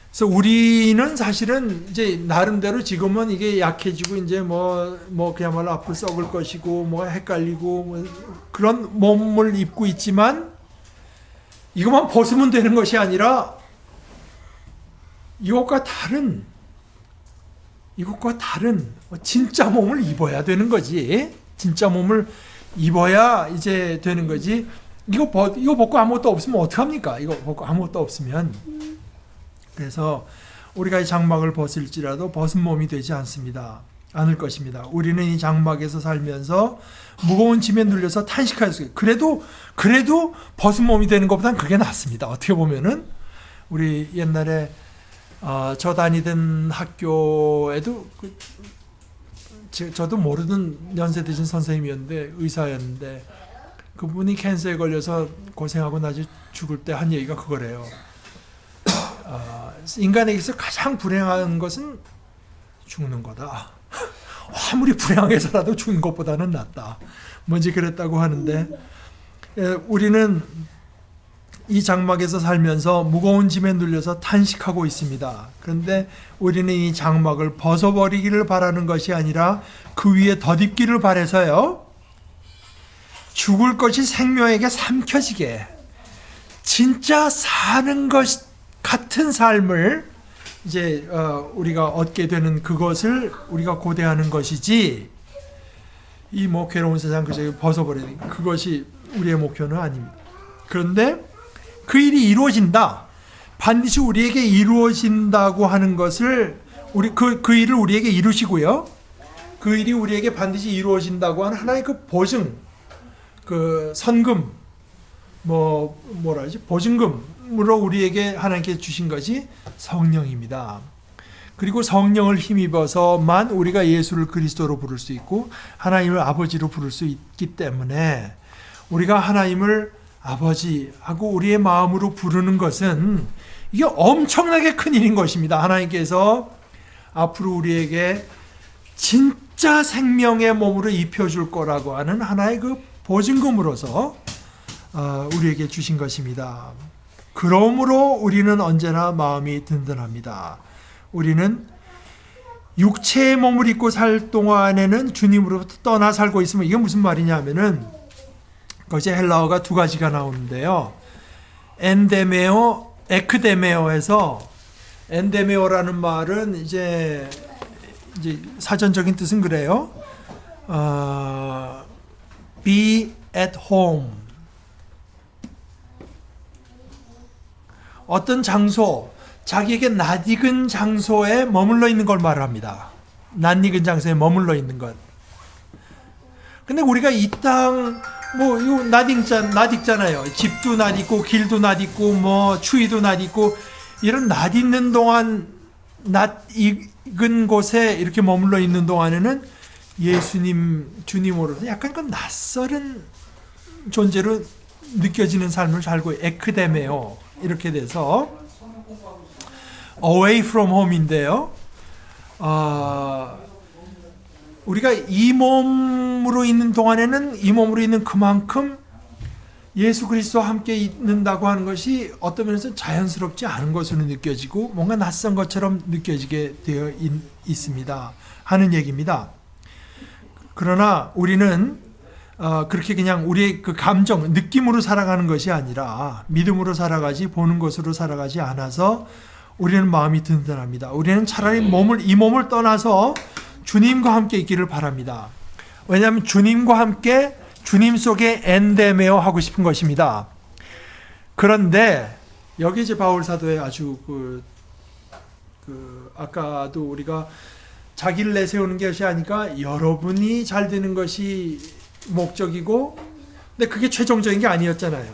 그래서 우리는 사실은 이제 나름대로 지금은 이게 약해지고 이제 뭐 그야말로 앞으로 썩을 것이고 뭐 헷갈리고 뭐 그런 몸을 입고 있지만 이것만 벗으면 되는 것이 아니라 이것과 다른 진짜 몸을 입어야 되는 거지. 진짜 몸을 입어야 이제 되는 거지. 이거 벗고 아무것도 없으면 어떡합니까? 이거 벗고 아무것도 없으면. 그래서 우리가 이 장막을 벗을지라도 벗은 몸이 되지 않을 것입니다. 우리는 이 장막에서 살면서 무거운 짐에 눌려서 탄식할 수 있어요. 그래도 벗은 몸이 되는 것보다는 그게 낫습니다. 어떻게 보면은 우리 옛날에 저 다니던 학교에도 저도 모르던 연세 드신 선생님이었는데 의사였는데 그분이 캔서에 걸려서 고생하고 나중에 죽을 때 한 얘기가 그거래요. 인간에게서 가장 불행한 것은 죽는 거다. 아무리 불행해서라도 죽는 것보다는 낫다. 뭔지 그랬다고 하는데 우리는 이 장막에서 살면서 무거운 짐에 눌려서 탄식하고 있습니다. 그런데 우리는 이 장막을 벗어버리기를 바라는 것이 아니라 그 위에 덧입기를 바라서요. 죽을 것이 생명에게 삼켜지게 진짜 사는 것 같은 삶을 이제 우리가 얻게 되는 그것을 우리가 고대하는 것이지 이 뭐 괴로운 세상 그저 벗어버리는 그것이 우리의 목표는 아닙니다. 그런데 그 일이 이루어진다. 반드시 우리에게 이루어진다고 하는 것을 그 일을 우리에게 이루시고요. 그 일이 우리에게 반드시 이루어진다고 하는 하나의 그 보증, 그 선금, 보증금으로 우리에게 하나님께 주신 것이 성령입니다. 그리고 성령을 힘입어서만 우리가 예수를 그리스도로 부를 수 있고 하나님을 아버지로 부를 수 있기 때문에 우리가 하나님을 아버지하고 우리의 마음으로 부르는 것은 이게 엄청나게 큰 일인 것입니다. 하나님께서 앞으로 우리에게 진짜 생명의 몸으로 입혀줄 거라고 하는 하나의 그 보증금으로서 우리에게 주신 것입니다. 그러므로 우리는 언제나 마음이 든든합니다. 우리는 육체의 몸을 입고 살 동안에는 주님으로부터 떠나 살고 있으면 이게 무슨 말이냐 하면은 거기에 헬라어가 두 가지가 나오는데요. 엔데메오, 에크데메오에서 엔데메오라는 말은 이제 사전적인 뜻은 그래요. Be at home. 어떤 장소, 자기에게 낯익은 장소에 머물러 있는 걸 말합니다. 낯익은 장소에 머물러 있는 것. 근데 우리가 이 땅, 이거 낯익잖아요. 집도 낯익고, 길도 낯익고, 추위도 낯익고, 이런 낯있는 동안, 낯익은 곳에 이렇게 머물러 있는 동안에는 주님으로서 약간 그 낯설은 존재로 느껴지는 삶을 살고, 에크데메오. 이렇게 돼서, away from home인데요. 우리가 이 몸으로 있는 동안에는 이 몸으로 있는 그만큼 예수 그리스도와 함께 있는다고 하는 것이 어떤 면에서 자연스럽지 않은 것으로 느껴지고 뭔가 낯선 것처럼 느껴지게 되어 있습니다. 하는 얘기입니다. 그러나 우리는 그렇게 그냥 우리의 그 감정, 느낌으로 살아가는 것이 아니라 믿음으로 살아가지 보는 것으로 살아가지 않아서 우리는 마음이 든든합니다. 우리는 차라리 이 몸을 떠나서 주님과 함께 있기를 바랍니다. 왜냐하면 주님과 함께 주님 속에 엔데메어 하고 싶은 것입니다. 그런데 여기 이제 바울 사도의 아주 아까도 우리가 자기를 내세우는 것이 아니까 여러분이 잘 되는 것이 목적이고, 근데 그게 최종적인 게 아니었잖아요.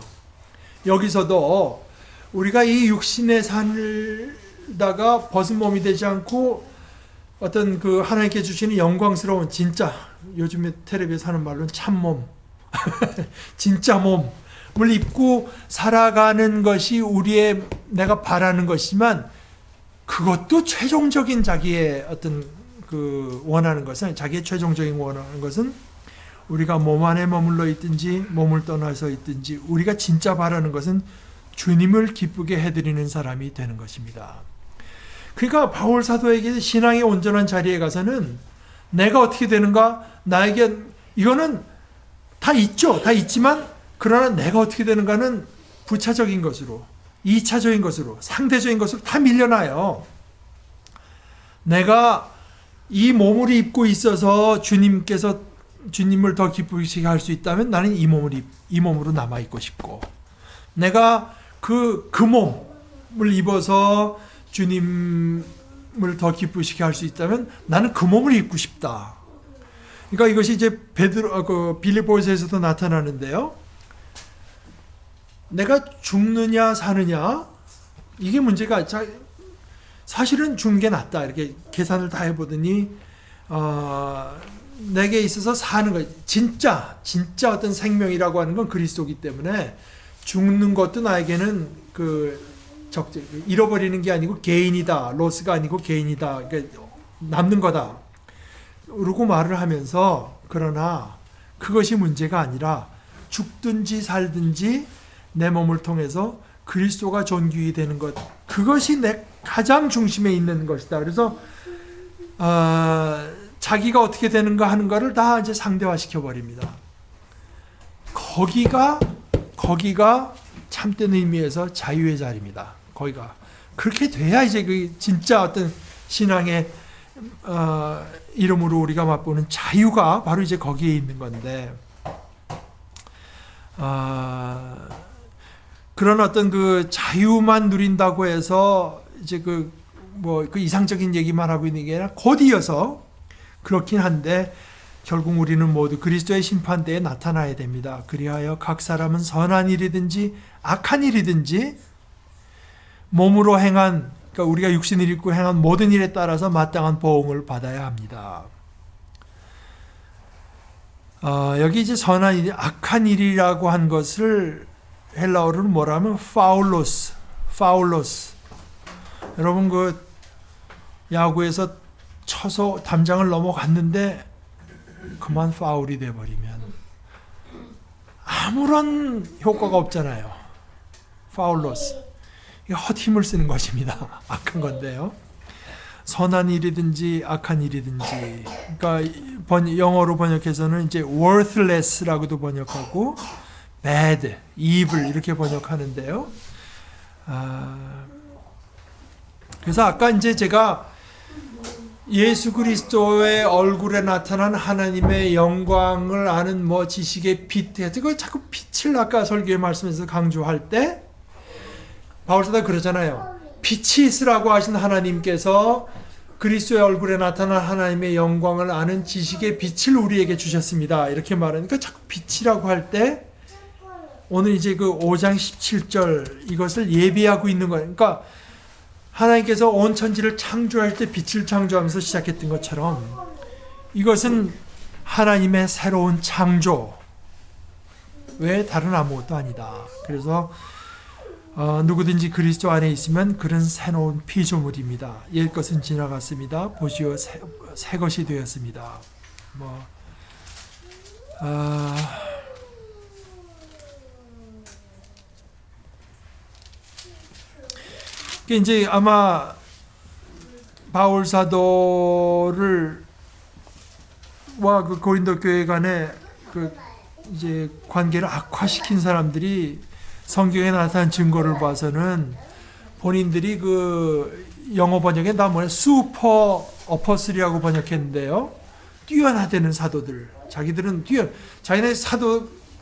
여기서도 우리가 이 육신에 살다가 벗은 몸이 되지 않고 어떤 그 하나님께 주시는 영광스러운 진짜 요즘에 텔레비에서 하는 말로는 참몸 진짜 몸을 입고 살아가는 것이 우리의 내가 바라는 것이지만 그것도 최종적인 자기의 어떤 그 원하는 것은 자기의 최종적인 원하는 것은 우리가 몸 안에 머물러 있든지 몸을 떠나서 있든지 우리가 진짜 바라는 것은 주님을 기쁘게 해드리는 사람이 되는 것입니다. 그러니까 바울 사도에게 신앙의 온전한 자리에 가서는 내가 어떻게 되는가, 나에게 이거는 다 있죠. 다 있지만 그러나 내가 어떻게 되는가는 부차적인 것으로, 2차적인 것으로, 상대적인 것으로 다 밀려나요. 내가 이 몸을 입고 있어서 주님을 더 기쁘시게 할 수 있다면 나는 이 몸으로 남아 있고 싶고, 내가 그 몸을 입어서 주님을 더 기쁘시게 할 수 있다면 나는 그 몸을 입고 싶다. 그러니까 이것이 이제 빌립보서에서도 나타나는데요. 내가 죽느냐 사느냐 이게 문제가 사실은 죽는 게 낫다. 이렇게 계산을 다 해보더니 내게 있어서 사는 것, 진짜 어떤 생명이라고 하는 건 그리스도이기 때문에 죽는 것도 나에게는 잃어버리는 게 아니고 게인이다. 로스가 아니고 게인이다. 그러니까 남는 거다. 그러고 말을 하면서, 그러나 그것이 문제가 아니라 죽든지 살든지 내 몸을 통해서 그리스도가 존귀히 되는 것, 그것이 내 가장 중심에 있는 것이다. 그래서 자기가 어떻게 되는가 하는 것을 다 이제 상대화시켜 버립니다. 거기가 참된 의미에서 자유의 자리입니다. 거기가 그렇게 돼야 이제 그 진짜 어떤 신앙의 이름으로 우리가 맛보는 자유가 바로 이제 거기에 있는 건데, 그런 어떤 그 자유만 누린다고 해서 이제 그 이상적인 얘기만 하고 있는 게 아니라 곧 이어서 그렇긴 한데, 결국 우리는 모두 그리스도의 심판대에 나타나야 됩니다. 그리하여 각 사람은 선한 일이든지 악한 일이든지 몸으로 행한, 그러니까 우리가 육신을 입고 행한 모든 일에 따라서 마땅한 보응을 받아야 합니다. 여기 이제 선한 일, 악한 일이라고 한 것을 헬라어로는 뭐라면 파울로스. 여러분 그 야구에서 쳐서 담장을 넘어갔는데 그만 파울이 돼버리면 아무런 효과가 없잖아요. 파울로스. 이게 헛힘을 쓰는 것입니다. 악한 건데요. 선한 일이든지 악한 일이든지. 그러니까 영어로 번역해서는 이제 worthless라고도 번역하고 bad, evil 이렇게 번역하는데요. 그래서 아까 이제 제가 예수 그리스도의 얼굴에 나타난 하나님의 영광을 아는 지식의 빛, 그거 자꾸 빛을 아까 설교의 말씀에서 강조할 때 바울사도가 그러잖아요. 빛이 있으라고 하신 하나님께서 그리스도의 얼굴에 나타난 하나님의 영광을 아는 지식의 빛을 우리에게 주셨습니다. 이렇게 말하니까 자꾸 빛이라고 할 때 오늘 이제 그 5장 17절 이것을 예비하고 있는 거예요. 그러니까 하나님께서 온 천지를 창조할 때 빛을 창조하면서 시작했던 것처럼 이것은 하나님의 새로운 창조 외에 다른 아무것도 아니다. 그래서 누구든지 그리스도 안에 있으면 그런 새로운 피조물입니다. 옛 것은 지나갔습니다. 보시오 새 것이 되었습니다. 이제 아마 바울 사도를 그 고린도 교회 간의 이제 관계를 악화시킨 사람들이 성경에 나타난 증거를 봐서는 본인들이 영어 번역에 슈퍼 어퍼슬이라고 번역했는데요. 뛰어나되는 사도들.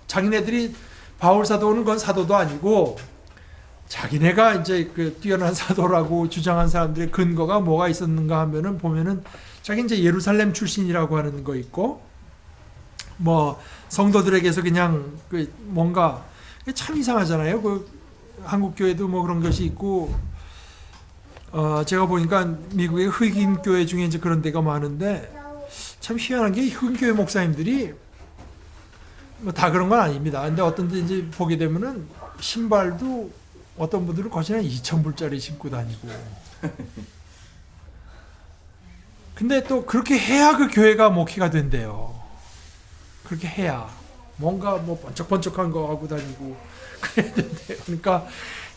자기네들이 바울 사도는 건 사도도 아니고 자기네가 이제 뛰어난 사도라고 주장한 사람들의 근거가 뭐가 있었는가 하면은 보면은 자기 이제 예루살렘 출신이라고 하는 거 있고 성도들에게서 그냥 뭔가 참 이상하잖아요. 한국 교회도 그런 것이 있고 제가 보니까 미국의 흑인 교회 중에 이제 그런 데가 많은데 참 희한한 게 흑인 교회 목사님들이 다 그런 건 아닙니다. 근데 어떤 데 이제 보게 되면은 신발도 어떤 분들은 거시나 2,000불짜리 신고 다니고. 근데 또 그렇게 해야 그 교회가 목회가 된대요. 그렇게 해야 뭔가 뭐 번쩍번쩍한 거 하고 다니고 그래야 된대요. 그러니까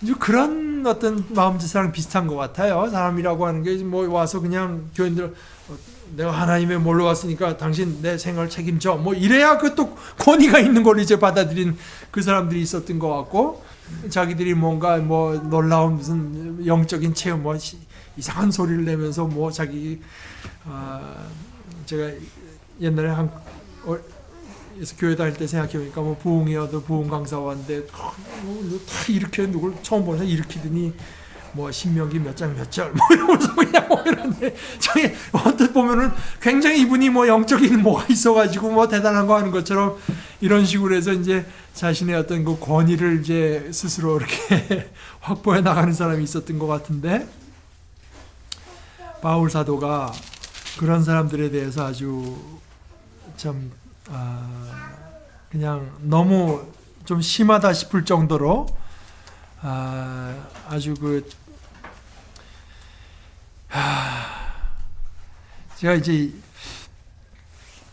이제 그런 어떤 마음짓이랑 비슷한 것 같아요. 사람이라고 하는 게 뭐 와서 그냥 교인들 내가 하나님의 몰러 왔으니까 당신 내 생활 책임져 뭐 이래야 그 또 권위가 있는 걸 이제 받아들인 그 사람들이 있었던 것 같고, 자기들이 뭔가 뭐 놀라운 무슨 영적인 체험 뭐 이상한 소리를 내면서 뭐 자기 제가 옛날에 그래서 교회 다닐 때 생각해보니까 뭐 부흥이어도 부흥 강사왔는데 다 이렇게 누굴 처음 보면서 일으키더니 뭐 신명기 몇 장 몇 절 뭐 이러면서 그냥 뭐 이런데, 저희 언뜻 보면은 굉장히 이분이 뭐 영적인 뭐가 있어가지고 뭐 대단한 거 하는 것처럼 이런 식으로 해서 이제 자신의 어떤 그 권위를 이제 스스로 이렇게 확보해 나가는 사람이 있었던 것 같은데, 바울 사도가 그런 사람들에 대해서 아주 참 그냥 너무 좀 심하다 싶을 정도로 아주 제가 이제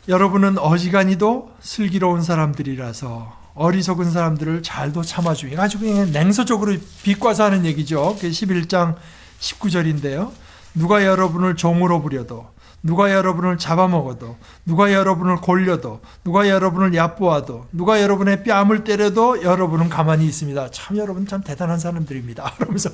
여러분은 어지간히도 슬기로운 사람들이라서 어리석은 사람들을 잘도 참아주고, 아주 그냥 냉소적으로 비꼬아서 하는 얘기죠. 그게 11장 19절인데요. 누가 여러분을 종으로 부려도, 누가 여러분을 잡아먹어도, 누가 여러분을 골려도, 누가 여러분을 얕보아도, 누가 여러분의 뺨을 때려도 여러분은 가만히 있습니다. 참 여러분 참 대단한 사람들입니다. 그러면서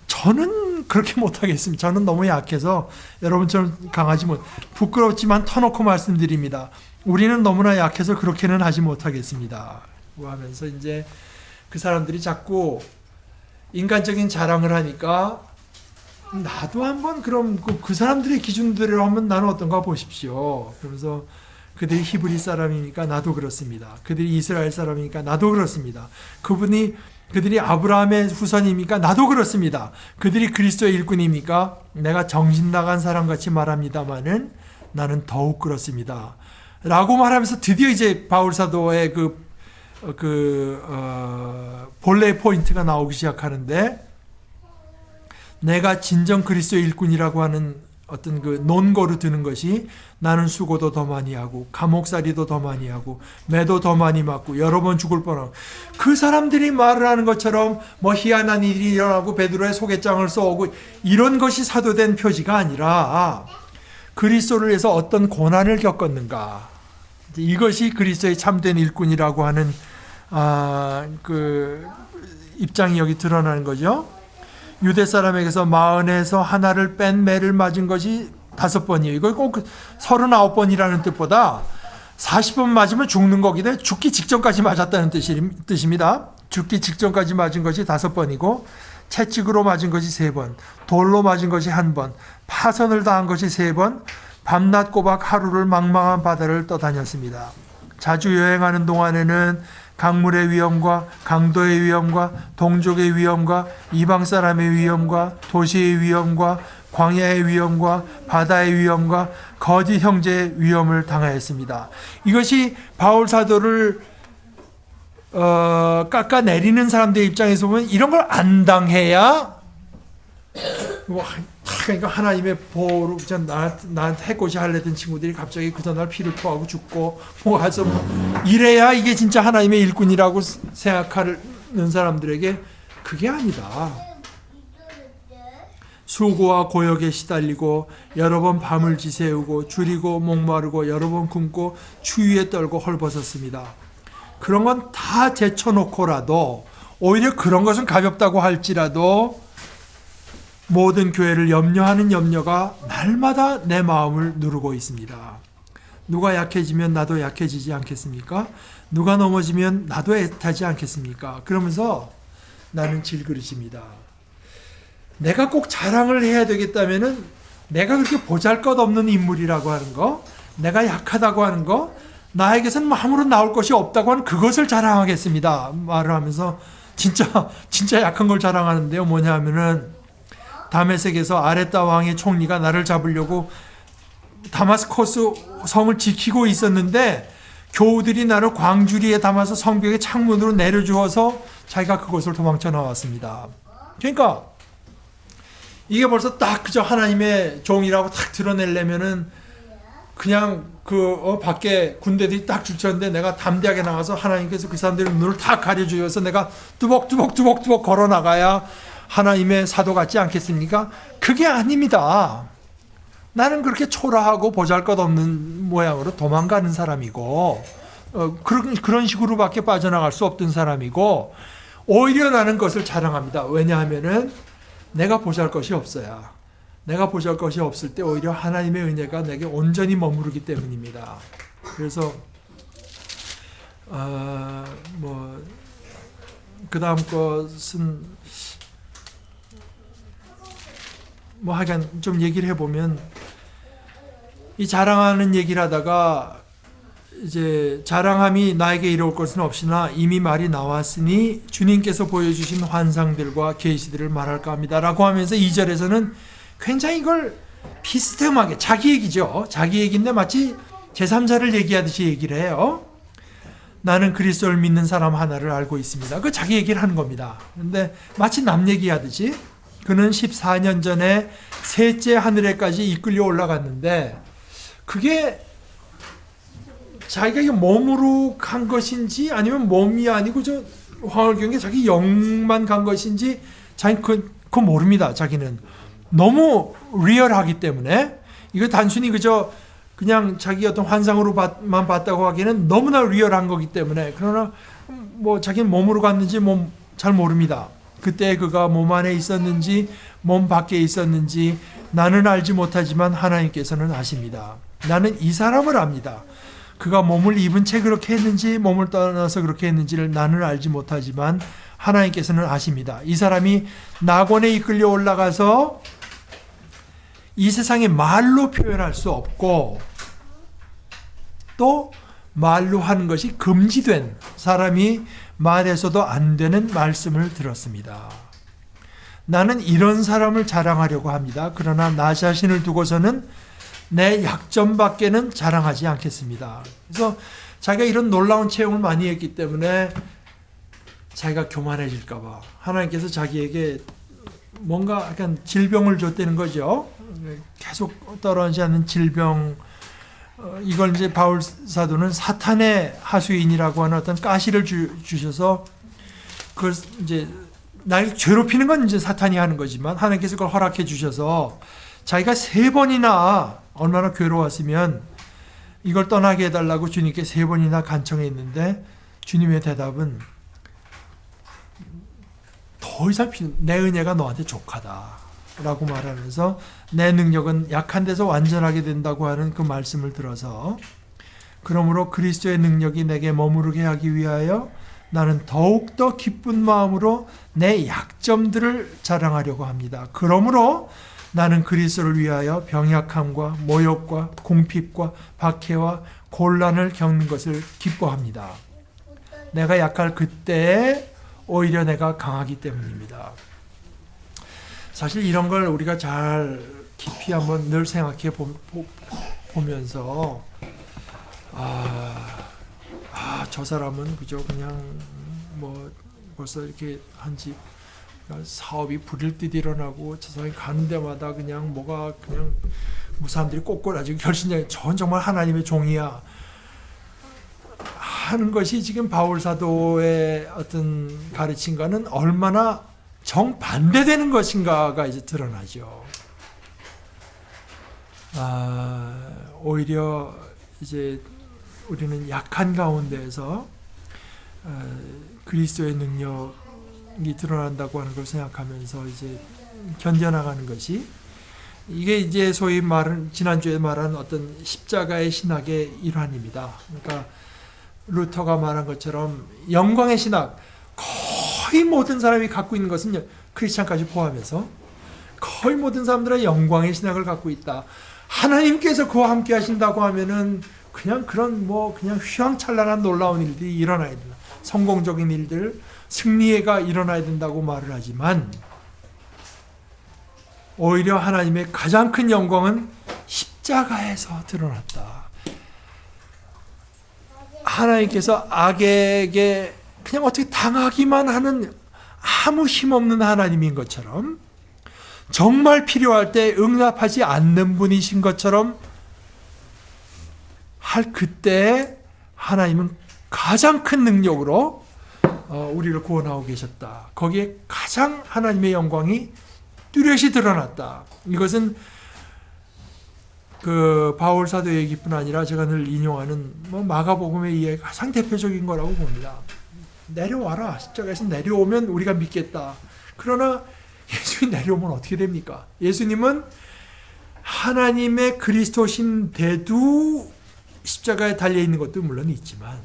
저는 그렇게 못하겠습니다. 저는 너무 약해서 여러분처럼 강하지 못, 부끄럽지만 터놓고 말씀드립니다. 우리는 너무나 약해서 그렇게는 하지 못하겠습니다. 하면서 이제 그 사람들이 자꾸 인간적인 자랑을 하니까 나도 한번 그럼 그 사람들의 기준대로 하면 나는 어떤가 보십시오. 그러면서 그들이 히브리 사람이니까 나도 그렇습니다. 그들이 이스라엘 사람이니까 나도 그렇습니다. 그들이 아브라함의 후손이니까 나도 그렇습니다. 그들이 그리스도의 일꾼이니까 내가 정신 나간 사람같이 말합니다마는 나는 더욱 그렇습니다. 라고 말하면서 드디어 이제 바울 사도의 본래의 포인트가 나오기 시작하는데, 내가 진정 그리스도의 일꾼이라고 하는 어떤 그 논거로 드는 것이 나는 수고도 더 많이 하고 감옥살이도 더 많이 하고 매도 더 많이 맞고 여러 번 죽을 뻔하고, 그 사람들이 말을 하는 것처럼 뭐 희한한 일이 일어나고 베드로의 소개장을 써오고 이런 것이 사도된 표지가 아니라 그리스도를 위해서 어떤 고난을 겪었는가, 이것이 그리스도의 참된 일꾼이라고 하는 그 입장이 여기 드러나는 거죠. 유대 사람에게서 마흔에서 하나를 뺀 매를 맞은 것이 5번이에요. 이거 꼭 39번이라는 뜻보다 40번 맞으면 죽는 거기도 해. 죽기 직전까지 맞았다는 뜻입니다. 죽기 직전까지 맞은 것이 5번이고, 채찍으로 맞은 것이 3번, 돌로 맞은 것이 1번, 파선을 당한 것이 3번, 밤낮 꼬박 하루를 망망한 바다를 떠다녔습니다. 자주 여행하는 동안에는 강물의 위험과 강도의 위험과 동족의 위험과 이방 사람의 위험과 도시의 위험과 광야의 위험과 바다의 위험과 거짓 형제의 위험을 당하였습니다. 이것이 바울 사도를 깎아내리는 사람들의 입장에서 보면 이런 걸 안 당해야 그러니까 하나님의 보호로 나한테 해코지 하려던 친구들이 갑자기 그 전날 피를 토하고 죽고 뭐 해서 이래야 이게 진짜 하나님의 일꾼이라고 생각하는 사람들에게 그게 아니다. 수고와 고역에 시달리고 여러 번 밤을 지새우고 줄이고 목마르고 여러 번 굶고 추위에 떨고 헐벗었습니다. 그런 건 다 제쳐놓고라도, 오히려 그런 것은 가볍다고 할지라도 모든 교회를 염려하는 염려가 날마다 내 마음을 누르고 있습니다. 누가 약해지면 나도 약해지지 않겠습니까? 누가 넘어지면 나도 애타지 않겠습니까? 그러면서 나는 질그릇입니다. 내가 꼭 자랑을 해야 되겠다면은 내가 그렇게 보잘것없는 인물이라고 하는 거, 내가 약하다고 하는 거, 나에게서는 아무런 나올 것이 없다고 하는 그것을 자랑하겠습니다. 말을 하면서 진짜 약한 걸 자랑하는데요. 뭐냐 하면은 다메섹에서 아레타 왕의 총리가 나를 잡으려고 다마스커스 성을 지키고 있었는데 교우들이 나를 광주리에 담아서 성벽의 창문으로 내려주어서 자기가 그곳을 도망쳐 나왔습니다. 그러니까 이게 벌써 딱 그저 하나님의 종이라고 딱 드러내려면은 그냥 밖에 군대들이 딱 줄쳤는데 내가 담대하게 나가서 하나님께서 그 사람들의 눈을 다 가려주셔서 내가 뚜벅뚜벅 걸어 나가야 하나님의 사도 같지 않겠습니까? 그게 아닙니다. 나는 그렇게 초라하고 보잘것없는 모양으로 도망가는 사람이고 그런 식으로밖에 빠져나갈 수 없던 사람이고 오히려 나는 그것을 자랑합니다. 왜냐하면은 내가 보잘것이 없어야. 내가 보잘것이 없을 때 오히려 하나님의 은혜가 내게 온전히 머무르기 때문입니다. 그래서 그 다음 것은 하여간 좀 얘기를 해보면 이 자랑하는 얘기를 하다가 이제 자랑함이 나에게 이룰 것은 없으나 이미 말이 나왔으니 주님께서 보여주신 환상들과 계시들을 말할까 합니다. 라고 하면서 2절에서는 굉장히 이걸 비스듬하게 자기 얘기죠. 자기 얘기인데 마치 제3자를 얘기하듯이 얘기를 해요. 나는 그리스도를 믿는 사람 하나를 알고 있습니다. 그 자기 얘기를 하는 겁니다. 그런데 마치 남 얘기하듯이 그는 14년 전에 셋째 하늘에까지 이끌려 올라갔는데 그게 자기가 이게 몸으로 간 것인지 아니면 몸이 아니고 저 황홀경에 자기 영만 간 것인지 자기 그거 모릅니다. 자기는 너무 리얼하기 때문에 이거 단순히 그냥 자기 어떤 환상으로만 봤다고 하기에는 너무나 리얼한 거기 때문에 그러나 자기는 몸으로 갔는지 잘 모릅니다. 그때 그가 몸 안에 있었는지 몸 밖에 있었는지 나는 알지 못하지만 하나님께서는 아십니다. 나는 이 사람을 압니다. 그가 몸을 입은 채 그렇게 했는지 몸을 떠나서 그렇게 했는지를 나는 알지 못하지만 하나님께서는 아십니다. 이 사람이 낙원에 이끌려 올라가서 이 세상에 말로 표현할 수 없고 또 말로 하는 것이 금지된 사람이 말해서도 안 되는 말씀을 들었습니다. 나는 이런 사람을 자랑하려고 합니다. 그러나 나 자신을 두고서는 내 약점밖에는 자랑하지 않겠습니다. 그래서 자기가 이런 놀라운 체험을 많이 했기 때문에 자기가 교만해질까 봐 하나님께서 자기에게 뭔가 약간 질병을 줬다는 거죠. 계속 떨어지지 않는 질병. 이걸 이제 바울 사도는 사탄의 하수인이라고 하는 어떤 가시를 주셔서 그걸 이제 날 괴롭히는 건 이제 사탄이 하는 거지만 하나님께서 그걸 허락해 주셔서 자기가 3번이나 얼마나 괴로웠으면 이걸 떠나게 해달라고 주님께 3번이나 간청했는데 주님의 대답은 더 이상 내 은혜가 너한테 족하다 라고 말하면서 내 능력은 약한 데서 완전하게 된다고 하는 그 말씀을 들어서 그러므로 그리스도의 능력이 내게 머무르게 하기 위하여 나는 더욱더 기쁜 마음으로 내 약점들을 자랑하려고 합니다. 그러므로 나는 그리스도를 위하여 병약함과 모욕과 궁핍과 박해와 곤란을 겪는 것을 기뻐합니다. 내가 약할 그때에 오히려 내가 강하기 때문입니다. 사실 이런 걸 우리가 잘 깊이 한번 늘 생각해 보면서 저 사람은 그저 그냥 벌써 이렇게 한지 사업이 불일 듯 일어나고 저 사람이 가는 데마다 그냥 그냥 사람들이 꼬꼬라지고 결심장에 전 정말 하나님의 종이야 하는 것이 지금 바울 사도의 어떤 가르침과는 얼마나 정반대되는 것인가가 이제 드러나죠. 오히려 이제 우리는 약한 가운데에서 그리스도의 능력이 드러난다고 하는 걸 생각하면서 이제 견뎌나가는 것이 이게 이제 소위 지난주에 말한 어떤 십자가의 신학의 일환입니다. 그러니까 루터가 말한 것처럼 영광의 신학, 거의 모든 사람이 갖고 있는 것은 크리스찬까지 포함해서 거의 모든 사람들은 영광의 신학을 갖고 있다. 하나님께서 그와 함께 하신다고 하면은 그냥 그런 그냥 휘황찬란한 놀라운 일들이 일어나야 된다. 성공적인 일들, 승리가 일어나야 된다고 말을 하지만 오히려 하나님의 가장 큰 영광은 십자가에서 드러났다. 하나님께서 악에게 그냥 어떻게 당하기만 하는 아무 힘없는 하나님인 것처럼 정말 필요할 때 응답하지 않는 분이신 것처럼 할 그때 하나님은 가장 큰 능력으로 우리를 구원하고 계셨다. 거기에 가장 하나님의 영광이 뚜렷이 드러났다. 이것은 그 바울 사도 얘기뿐 아니라 제가 늘 인용하는 마가복음의 이야기가 가장 대표적인 거라고 봅니다. 내려와라. 십자가에서 내려오면 우리가 믿겠다. 그러나 예수님 내려오면 어떻게 됩니까? 예수님은 하나님의 그리스도신데도 십자가에 달려있는 것도 물론 있지만,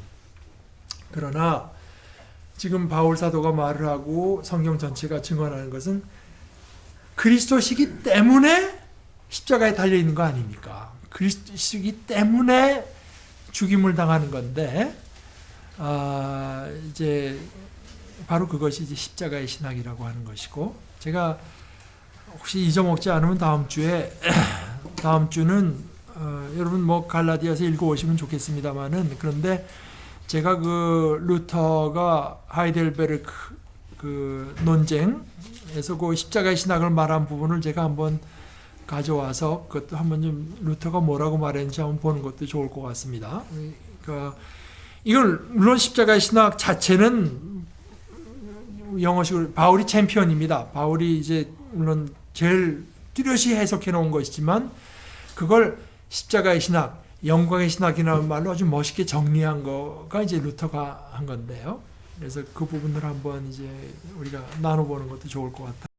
그러나 지금 바울 사도가 말을 하고 성경 전체가 증언하는 것은 그리스도시기 때문에 십자가에 달려있는 거 아닙니까? 그리스도시기 때문에 죽임을 당하는 건데, 이제 바로 그것이 이제 십자가의 신학이라고 하는 것이고, 제가 혹시 잊어먹지 않으면 다음 주는 여러분 뭐 갈라디아서 읽어오시면 좋겠습니다만은, 그런데 제가 그 루터가 하이델베르크 그 논쟁에서 그 십자가의 신학을 말한 부분을 제가 한번 가져와서 그것도 한번 좀 루터가 뭐라고 말했는지 한번 보는 것도 좋을 것 같습니다. 그러니까 이걸 물론 십자가의 신학 자체는 영어식으로 바울이 챔피언입니다. 바울이 이제 물론 제일 뚜렷이 해석해 놓은 것이지만 그걸 십자가의 신학, 영광의 신학이라는 말로 아주 멋있게 정리한 거가 이제 루터가 한 건데요. 그래서 그 부분을 한번 이제 우리가 나눠보는 것도 좋을 것 같아요.